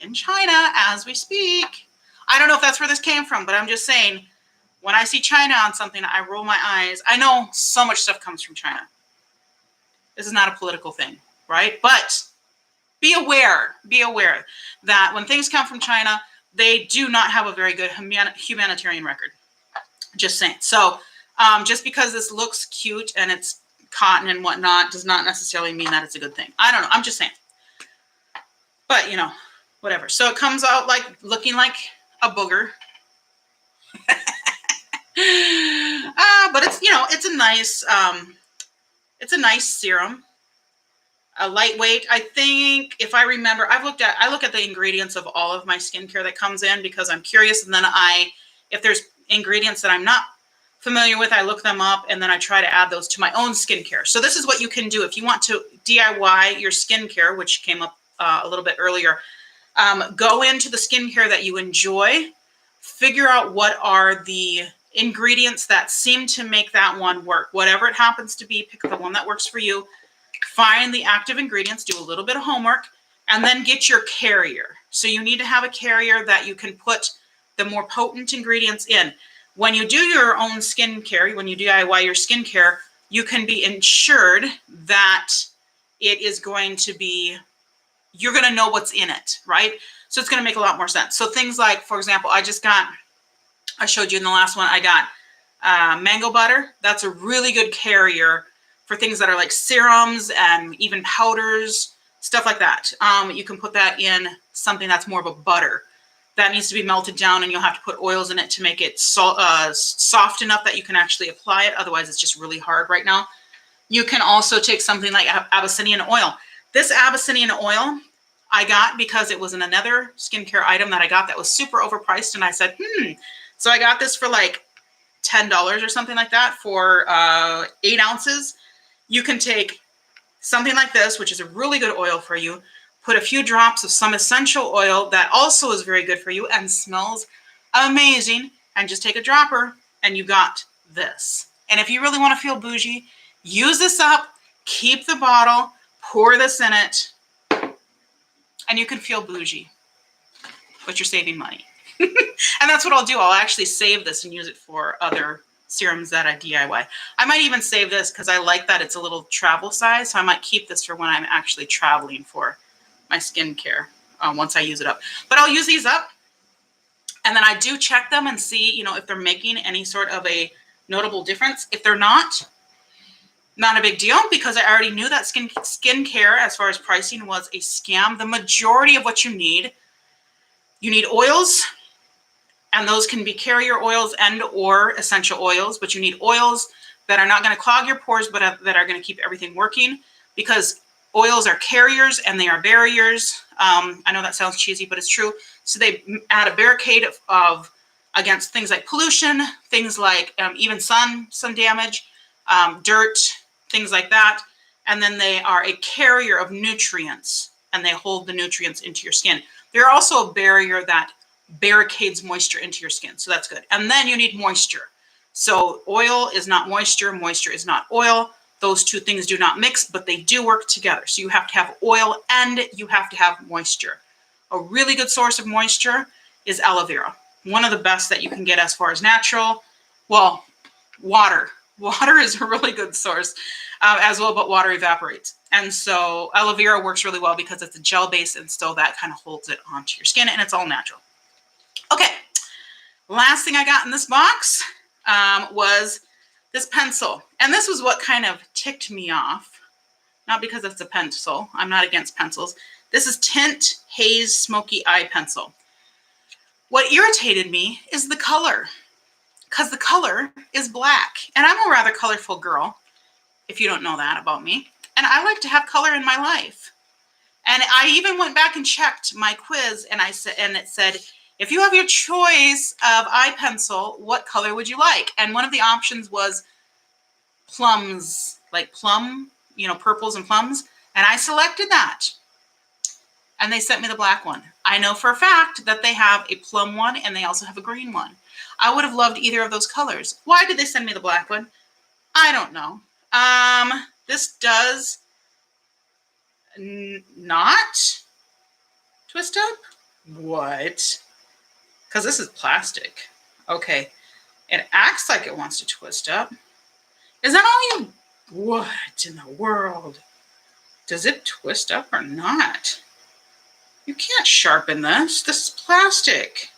in China as we speak. I don't know if that's where this came from, but I'm just saying, when I see China on something, I roll my eyes. I know so much stuff comes from China. This is not a political thing, right? But be aware that when things come from China, they do not have a very good humanitarian record. Just saying. So just because this looks cute and it's cotton and whatnot does not necessarily mean that it's a good thing. I don't know. I'm just saying. But, you know, whatever. So it comes out like looking like a booger. But it's, you know, it's a nice serum. A lightweight. I think, if I remember, I look at the ingredients of all of my skincare that comes in, because I'm curious, and then if there's ingredients that I'm not familiar with, I look them up, and then I try to add those to my own skincare. So this is what you can do if you want to DIY your skincare, which came up a little bit earlier. Go into the skincare that you enjoy, figure out what are the ingredients that seem to make that one work. Whatever it happens to be, pick the one that works for you. Find the active ingredients, do a little bit of homework, and then get your carrier. So you need to have a carrier that you can put the more potent ingredients in. When you do your own skincare, when you DIY your skincare, you can be ensured that it is going to be, you're going to know what's in it, right? So it's going to make a lot more sense. So things like, for example, I showed you in the last one, I got mango butter. That's a really good carrier for things that are like serums and even powders, stuff like that. You can put that in something that's more of a butter. That needs to be melted down, and you'll have to put oils in it to make it soft enough that you can actually apply it. Otherwise, it's just really hard right now. You can also take something like Abyssinian oil. This Abyssinian oil I got because it was in another skincare item that I got that was super overpriced, and I said, So I got this for like $10 or something like that for 8 ounces. You can take something like this, which is a really good oil for you, put a few drops of some essential oil that also is very good for you and smells amazing, and just take a dropper and you got this. And if you really want to feel bougie, use this up, keep the bottle, pour this in it, and you can feel bougie, but you're saving money. And that's what I'll do. I'll actually save this and use it for other serums that I DIY. I might even save this because I like that it's a little travel size. So I might keep this for when I'm actually traveling for my skincare once I use it up. But I'll use these up, and then I do check them and see, if they're making any sort of a notable difference. If they're not a big deal, because I already knew that skincare as far as pricing was a scam. The majority of what you need oils, and those can be carrier oils and or essential oils, but you need oils that are not going to clog your pores, but that are going to keep everything working, because oils are carriers and they are barriers. I know that sounds cheesy, but it's true. So they add a barricade of against things like pollution, things like even sun damage, dirt, things like that. And then they are a carrier of nutrients, and they hold the nutrients into your skin. They're also a barrier that barricades moisture into your skin. So that's good. And then you need moisture. So oil is not moisture. Moisture is not oil. Those two things do not mix, but they do work together. So you have to have oil and you have to have moisture. A really good source of moisture is aloe vera. One of the best that you can get as far as natural. Well, water. Water is a really good source as well, but water evaporates. And so aloe vera works really well because it's a gel base, and so that kind of holds it onto your skin, and it's all natural. Okay, last thing I got in this box was this pencil. And this was what kind of ticked me off. Not because it's a pencil. I'm not against pencils. This is Tint Haze Smoky Eye Pencil. What irritated me is the color, because the color is black. And I'm a rather colorful girl, if you don't know that about me. And I like to have color in my life. And I even went back and checked my quiz, and it said, if you have your choice of eye pencil, what color would you like? And one of the options was plums, like plum, purples and plums. And I selected that. And they sent me the black one. I know for a fact that they have a plum one, and they also have a green one. I would have loved either of those colors. Why did they send me the black one? I don't know. This does not twist up. What? Because this is plastic. Okay. It acts like it wants to twist up. Is that all you... What in the world? Does it twist up or not? You can't sharpen this. This is plastic.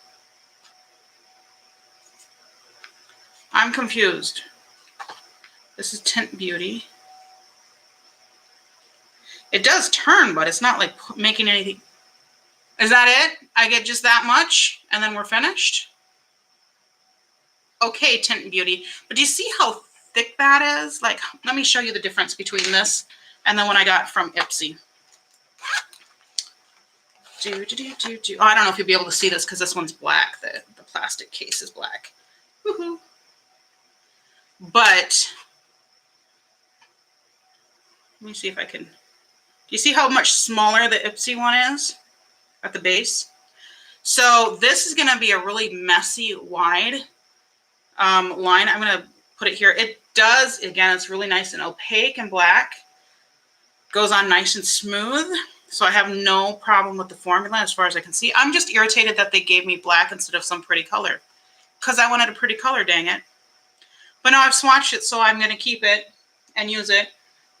I'm confused. This is Tint Beauty. It does turn, but it's not like making anything. Is that it? I get just that much and then we're finished? Okay, Tint Beauty. But do you see how thick that is? Like, let me show you the difference between this and the one I got from Ipsy. Oh, I don't know if you'll be able to see this because this one's black. The plastic case is black. Woohoo. But let me see if I can. Do you see how much smaller the Ipsy one is at the base? So this is going to be a really messy, wide line. I'm going to put it here. It does, again, it's really nice and opaque and black. Goes on nice and smooth. So I have no problem with the formula as far as I can see. I'm just irritated that they gave me black instead of some pretty color, because I wanted a pretty color, dang it. But now I've swatched it, so I'm going to keep it and use it,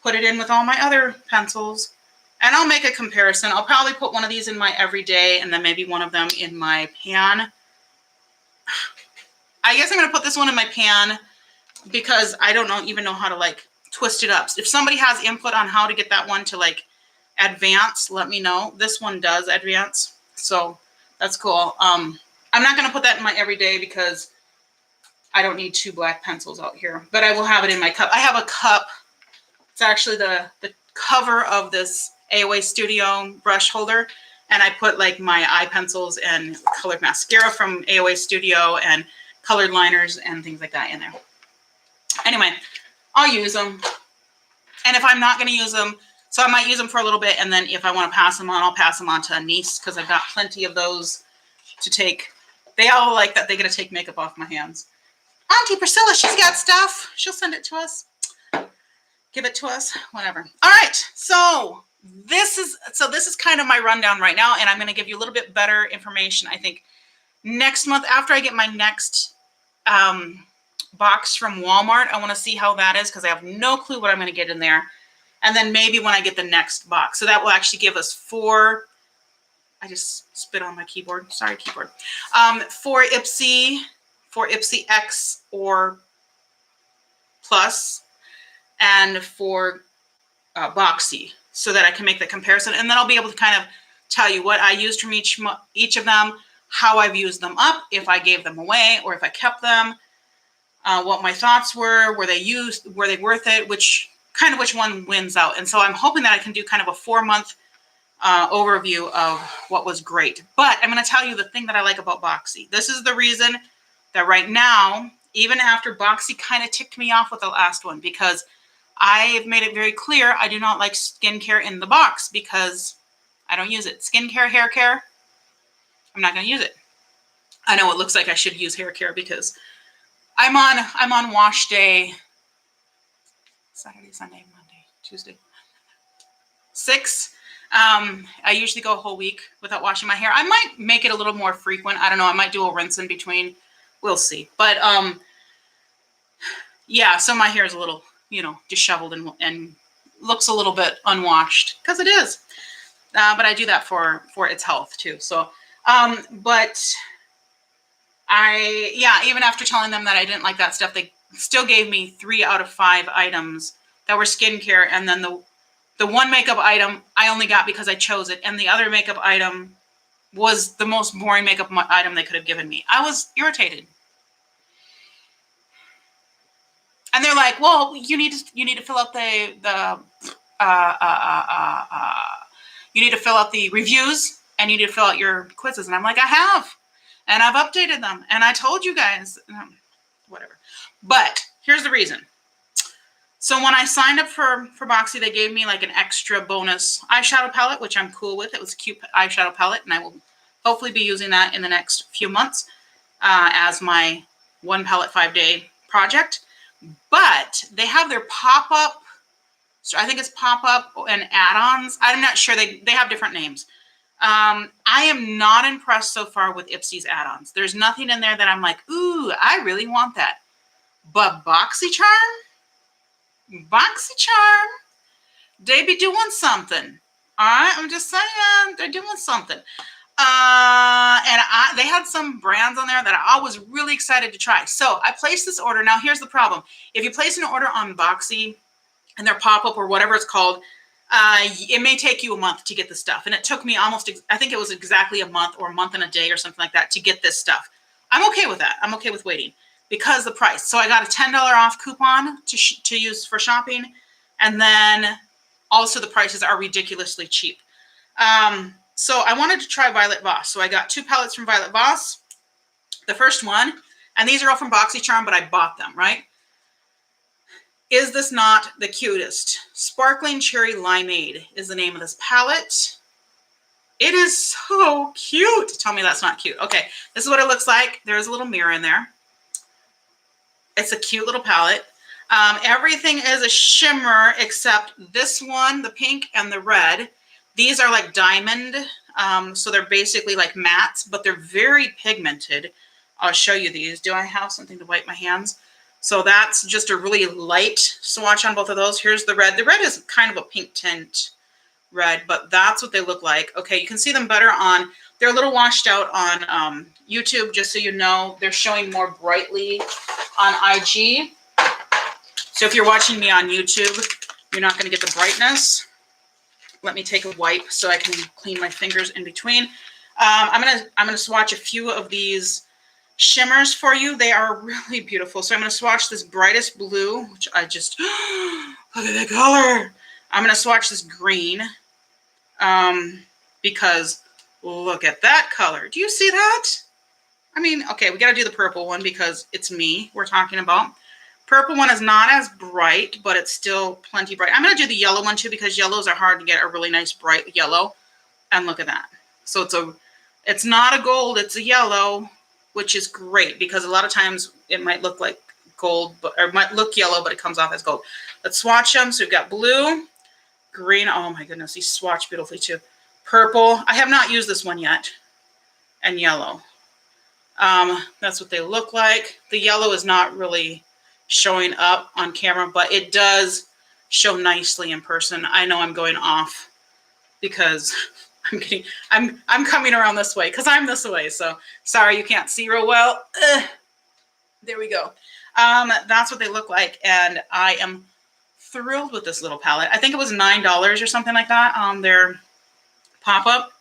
put it in with all my other pencils, and I'll make a comparison. I'll probably put one of these in my everyday and then maybe one of them in my pan. I guess I'm going to put this one in my pan because I don't even know how to like twist it up. If somebody has input on how to get that one to like advance, let me know. This one does advance, so that's cool. I'm not going to put that in my everyday because I don't need two black pencils out here, but I will have it in my cup. I have a cup. It's actually the cover of this AOA Studio brush holder, and I put like my eye pencils and colored mascara from AOA Studio and colored liners and things like that in there. Anyway, I'll use them, and if I'm not going to use them, so I might use them for a little bit, and then if I want to pass them on, I'll pass them on to a niece because I've got plenty of those to take. They all like that. They're going to take makeup off my hands. Auntie Priscilla, she's got stuff. She'll send it to us. Give it to us, whatever. All right, so this is kind of my rundown right now, and I'm going to give you a little bit better information, I think, next month after I get my next box from Walmart. I want to see how that is because I have no clue what I'm going to get in there. And then maybe when I get the next box. So that will actually give us 4. I just spit on my keyboard. Sorry, keyboard. 4 Ipsy, 4 Ipsy X or Plus, and 4 Boxy, so that I can make the comparison. And then I'll be able to kind of tell you what I used from each of them, how I've used them up, if I gave them away or if I kept them, what my thoughts were they worth it, which one wins out. And so I'm hoping that I can do kind of a 4-month overview of what was great. But I'm going to tell you the thing that I like about Boxy. This is the reason that right now, even after Boxy kind of ticked me off with the last one, because I've made it very clear I do not like skincare in the box because I don't use it. Skincare, hair care, I'm not going to use it. I know it looks like I should use hair care because I'm on wash day. Saturday, Sunday, Monday, Tuesday. 6. I usually go a whole week without washing my hair. I might make it a little more frequent. I don't know. I might do a rinse in between. We'll see. But yeah, so my hair is a little, disheveled and looks a little bit unwashed because it is. But I do that for its health too. So, but even after telling them that I didn't like that stuff, they still gave me 3 out of 5 items that were skincare. And then the one makeup item I only got because I chose it. And the other makeup item was the most boring makeup item they could have given me. I was irritated. And they're like, well, you need to fill out you need to fill out the reviews and you need to fill out your quizzes. And I'm like, I have. And I've updated them. And I told you guys, whatever. But here's the reason. So when I signed up for Boxy, they gave me like an extra bonus eyeshadow palette, which I'm cool with. It was a cute eyeshadow palette. And I will hopefully be using that in the next few months as my 1 palette 5-day project. But they have their pop-up. So I think it's pop-up and add-ons. I'm not sure. They have different names. I am not impressed so far with Ipsy's add-ons. There's nothing in there that I'm like, ooh, I really want that. But BoxyCharm, they be doing something. All right, I'm just saying, they're doing something. And they had some brands on there that I was really excited to try. So I placed this order. Now here's the problem. If you place an order on Boxy and their pop-up or whatever it's called, it may take you a month to get the stuff. And it took me I think it was exactly a month or a month and a day or something like that to get this stuff. I'm okay with that. I'm okay with waiting because the price. So I got a $10 off coupon to use for shopping. And then also the prices are ridiculously cheap. So I wanted to try Violet Voss. So I got 2 palettes from Violet Voss. The first one, and these are all from BoxyCharm, but I bought them, right? Is this not the cutest? Sparkling Cherry Limeade is the name of this palette. It is so cute. Tell me that's not cute. Okay, this is what it looks like. There's a little mirror in there. It's a cute little palette. Everything is a shimmer except this one, the pink and the red. These are like diamond, so they're basically like mattes, but they're very pigmented. I'll show you these. Do I have something to wipe my hands? So that's just a really light swatch on both of those. Here's the red. The red is kind of a pink tint red, but that's what they look like. Okay, you can see them better on, they're a little washed out on YouTube, just so you know. They're showing more brightly on IG. So if you're watching me on YouTube, you're not going to get the brightness. Let me take a wipe so I can clean my fingers in between. I'm gonna swatch a few of these shimmers for you. They are really beautiful. So I'm going to swatch this brightest blue, which I just, look at that color. I'm going to swatch this green because look at that color. Do you see that? I mean, okay, we got to do the purple one because it's me we're talking about. Purple one is not as bright, but it's still plenty bright. I'm going to do the yellow one too because yellows are hard to get a really nice bright yellow. And look at that. So it's not a gold, it's a yellow, which is great because a lot of times it might look like gold, or it might look yellow, but it comes off as gold. Let's swatch them. So we've got blue, green. Oh my goodness, these swatch beautifully too. Purple. I have not used this one yet. And yellow. That's what they look like. The yellow is not really showing up on camera, but it does show nicely in person. I know I'm going off because I'm coming around this way because I'm this way. So sorry you can't see real well. There we go. That's what they look like. And I am thrilled with this little palette. I think it was $9 or something like that on their pop-up.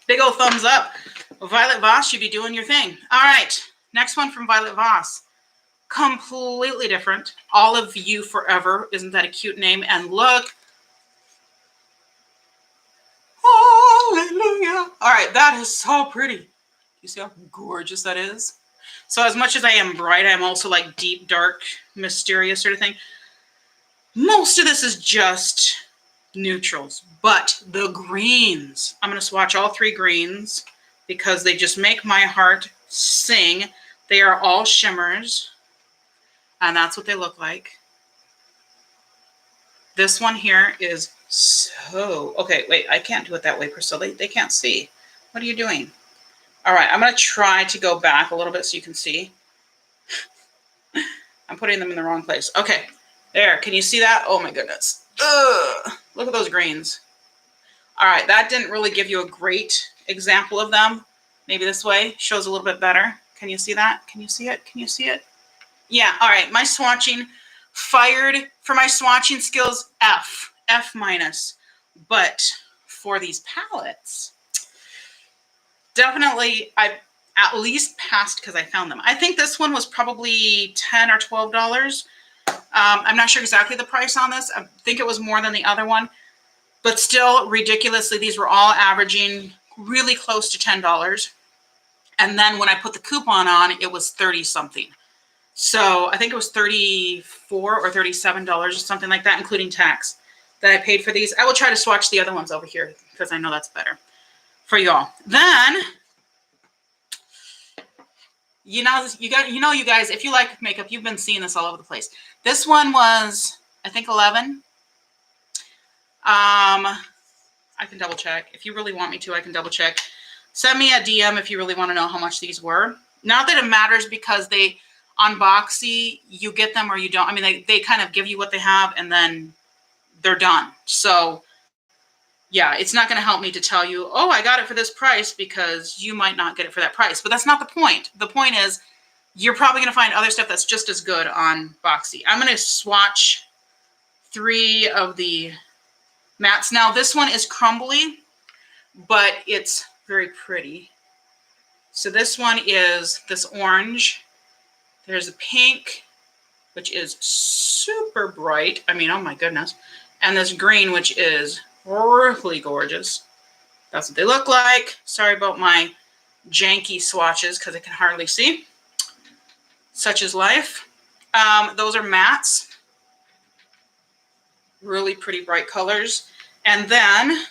Big old thumbs up. Violet Voss, you be doing your thing. All right. Next one from Violet Voss. Completely different. All of You Forever. Isn't that a cute name? And look. Hallelujah. All right. That is so pretty. You see how gorgeous that is? So as much as I am bright, I'm also like deep, dark, mysterious sort of thing. Most of this is just neutrals, but the greens. I'm going to swatch all three greens because they just make my heart sing. They are all shimmers, and that's what they look like. This one here is so... Okay, wait, I can't do it that way, Priscilla. They can't see. What are you doing? All right, I'm going to try to go back a little bit so you can see. I'm putting them in the wrong place. Okay, there. Can you see that? Oh, my goodness. Ugh, look at those greens. All right, that didn't really give you a great example of them. Maybe this way shows a little bit better. Can you see that? Can you see it? Can you see it? Yeah, all right. My swatching fired for my swatching skills, F minus. But for these palettes, definitely I at least passed because I found them. I think this one was probably $10 or $12. I'm not sure exactly the price on this. I think it was more than the other one, but still ridiculously, these were all averaging really close to $10. And then when I put the coupon on, it was 30 something. So I think it was $34 or $37 or something like that, including tax, that I paid for these. I will try to swatch the other ones over here because I know that's better for y'all. Then, you guys, if you like makeup, you've been seeing this all over the place. This one was, I think, 11. I can double check. If you really want me to, I can double check. Send me a DM if you really want to know how much these were. Not that it matters because they, on Boxy, you get them or you don't. I mean, they kind of give you what they have and then they're done. So, yeah, it's not going to help me to tell you, oh, I got it for this price because you might not get it for that price. But that's not the point. The point is you're probably going to find other stuff that's just as good on Boxy. I'm going to swatch 3 of the mattes. Now, this one is crumbly, but it's very pretty. So this one is this orange. There's a pink, which is super bright. I mean, oh my goodness. And this green, which is really gorgeous. That's what they look like. Sorry about my janky swatches because I can hardly see. Such is life. Those are mattes. Really pretty bright colors. And then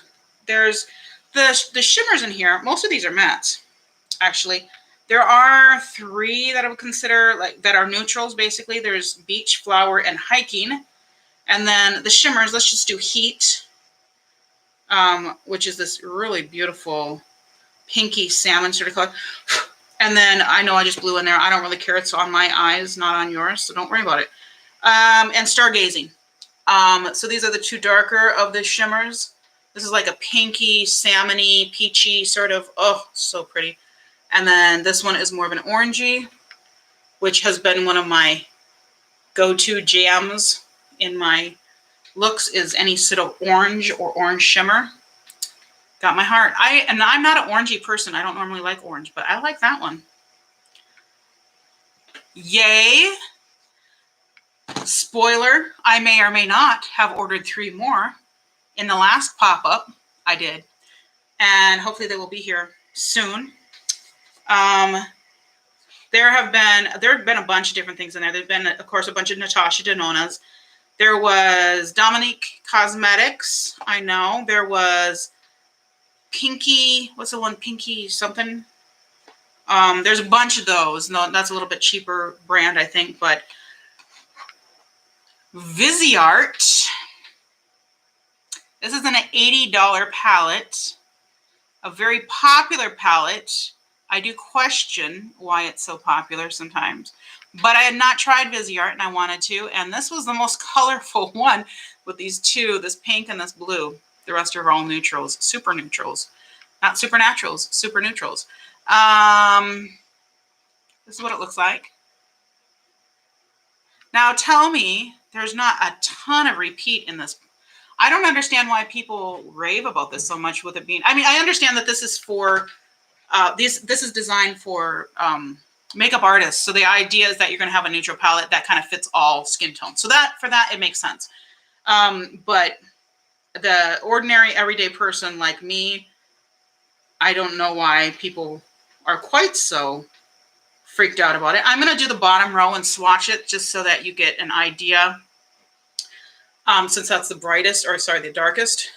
there's the shimmers in here. Most of these are mattes, actually. There are 3 that I would consider like that are neutrals, basically. There's Beach, Flower, and Hiking. And then the shimmers, let's just do Heat, which is this really beautiful pinky salmon sort of color. And then I know I just blew in there. I don't really care. It's on my eyes, not on yours, so don't worry about it. And Stargazing. So these are the 2 darker of the shimmers. This is like a pinky, salmony, peachy sort of, oh, so pretty. And then this one is more of an orangey, which has been one of my go-to jams in my looks, is any sort of orange or orange shimmer. Got my heart. And I'm not an orangey person. I don't normally like orange, but I like that one. Yay. Spoiler, I may or may not have ordered 3 more. In the last pop-up, I did. And hopefully they will be here soon. There have been a bunch of different things in there. There's been, of course, a bunch of Natasha Denona's. There was Dominique Cosmetics. I know. There was Pinky. What's the one? Pinky something. There's a bunch of those. No, that's a little bit cheaper brand, I think. But Viseart. This is an $80 palette. A very popular palette. I do question why it's so popular sometimes. But I had not tried Viseart and I wanted to. And this was the most colorful one with these 2, this pink and this blue. The rest are all neutrals, super neutrals. Not supernaturals, super neutrals. This is what it looks like. Now tell me there's not a ton of repeat in this. I don't understand why people rave about this so much with it being, I mean, I understand that this is for, this is designed for makeup artists. So the idea is that you're going to have a neutral palette that kind of fits all skin tones. So for that, it makes sense. But the ordinary everyday person like me, I don't know why people are quite so freaked out about it. I'm going to do the bottom row and swatch it just so that you get an idea. Since that's the brightest, or sorry, the darkest.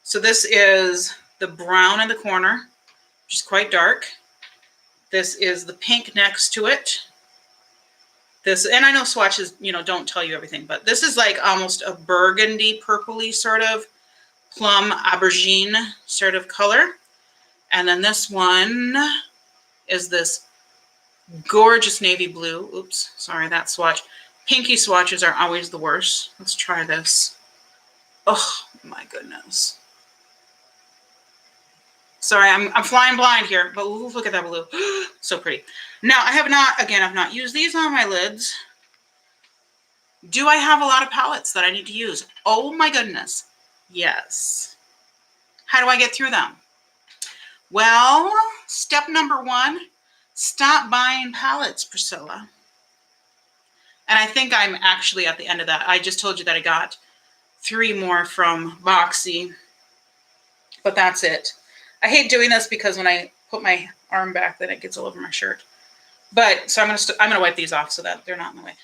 So this is the brown in the corner, which is quite dark. This is the pink next to it. This, and I know swatches, you know, don't tell you everything, but this is like almost a burgundy, purpley sort of plum aubergine sort of color. And then this one is this gorgeous navy blue. Oops, sorry, that swatch. Pinky swatches are always the worst. Let's try this. Oh my goodness. Sorry, I'm flying blind here, but look at that blue. So pretty. Now, I've not used these on my lids. Do I have a lot of palettes that I need to use? Oh my goodness. Yes. How do I get through them? Well, step number 1, stop buying palettes, Priscilla. And I think I'm actually at the end of that. I just told you that I got 3 more from Boxy, but that's it. I hate doing this because when I put my arm back, then it gets all over my shirt. But so I'm gonna wipe these off so that they're not in the way.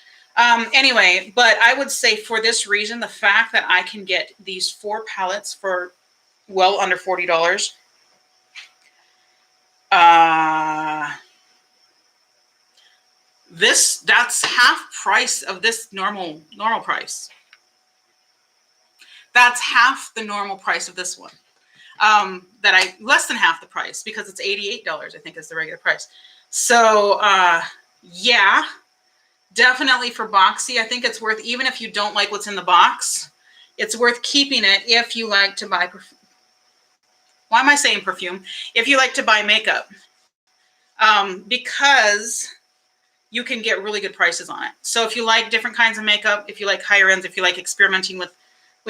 Anyway, but I would say for this reason, the fact that I can get these 4 palettes for well under $40. That's half price of this normal price. That's half the normal price of this one. Less than half the price because it's $88, I think is the regular price. So yeah, definitely for Boxy. I think it's worth, even if you don't like what's in the box, it's worth keeping it if you like to buy perfume. Why am I saying perfume? If you like to buy makeup, because you can get really good prices on it. So if you like different kinds of makeup, if you like higher ends, if you like experimenting with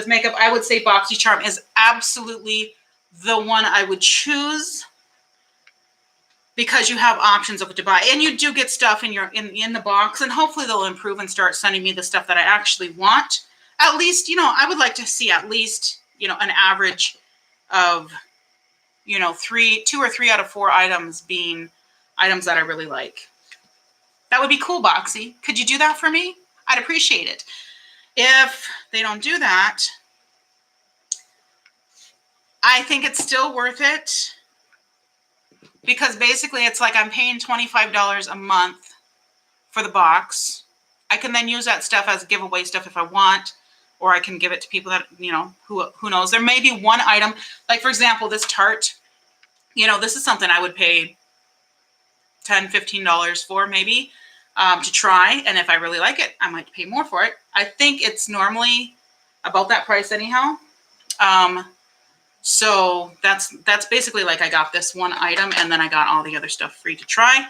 makeup, I would say Boxy Charm is absolutely the one I would choose because you have options of what to buy. And you do get stuff in the box, and hopefully they'll improve and start sending me the stuff that I actually want. At least, you know, I would like to see at least, you know, an average of, you know, 2 or 3 out of 4 items being items that I really like. That would be cool, Boxy. Could you do that for me? I'd appreciate it. If they don't do that, I think it's still worth it, because basically it's like I'm paying $25 a month for the box. I can then use that stuff as giveaway stuff if I want, or I can give it to people that, you know, who knows. There may be one item, like for example, this Tarte, you know, this is something I would pay $10, $15 for maybe to try. And if I really like it, I might pay more for it. I think it's normally about that price anyhow. So that's basically like I got this one item and then I got all the other stuff free to try.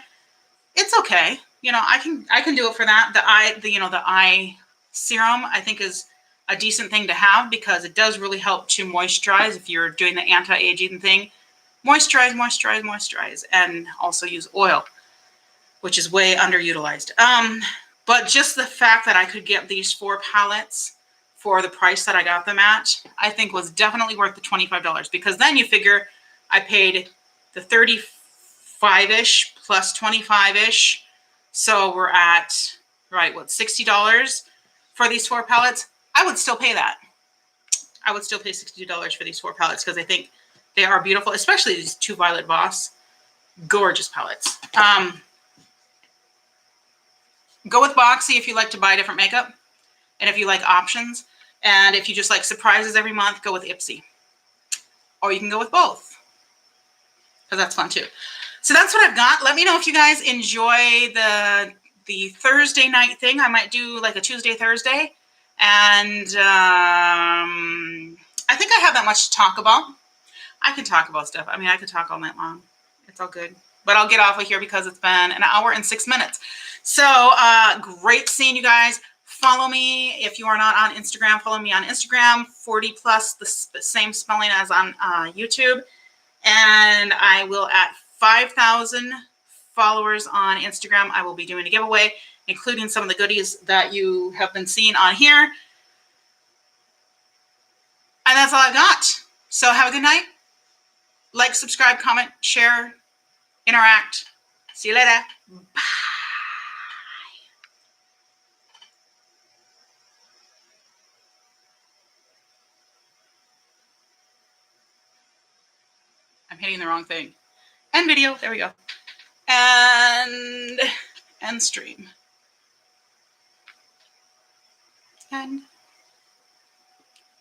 It's okay. You know, I can do it for that. The eye serum I think is a decent thing to have, because it does really help to moisturize if you're doing the anti-aging thing. Moisturize, moisturize, moisturize, and also use oil, which is way underutilized. But just the fact that I could get these 4 palettes for the price that I got them at, I think was definitely worth the $25, because then you figure I paid the 35-ish plus 25-ish. So we're at, right, what, $60 for these 4 palettes? I would still pay that. I would still pay $62 for these 4 palettes, because I think they are beautiful, especially these 2 Violet Voss. Gorgeous palettes. Go with Boxy if you like to buy different makeup, and if you like options. And if you just like surprises every month, go with Ipsy. Or you can go with both, because that's fun too. So that's what I've got. Let me know if you guys enjoy the Thursday night thing. I might do like a Tuesday, Thursday. And I think I have that much to talk about. I can talk about stuff. I mean, I could talk all night long. It's all good. But I'll get off of here because it's been an hour and 6 minutes. So great seeing you guys. Follow me if you are not on Instagram. Follow me on Instagram, 40+, the same spelling as on YouTube. And I will, at 5,000 followers on Instagram, I will be doing a giveaway, including some of the goodies that you have been seeing on here. And that's all I've got. So have a good night. Like, subscribe, comment, share, interact. See you later. Bye. I'm hitting the wrong thing. End video. There we go. And end stream. And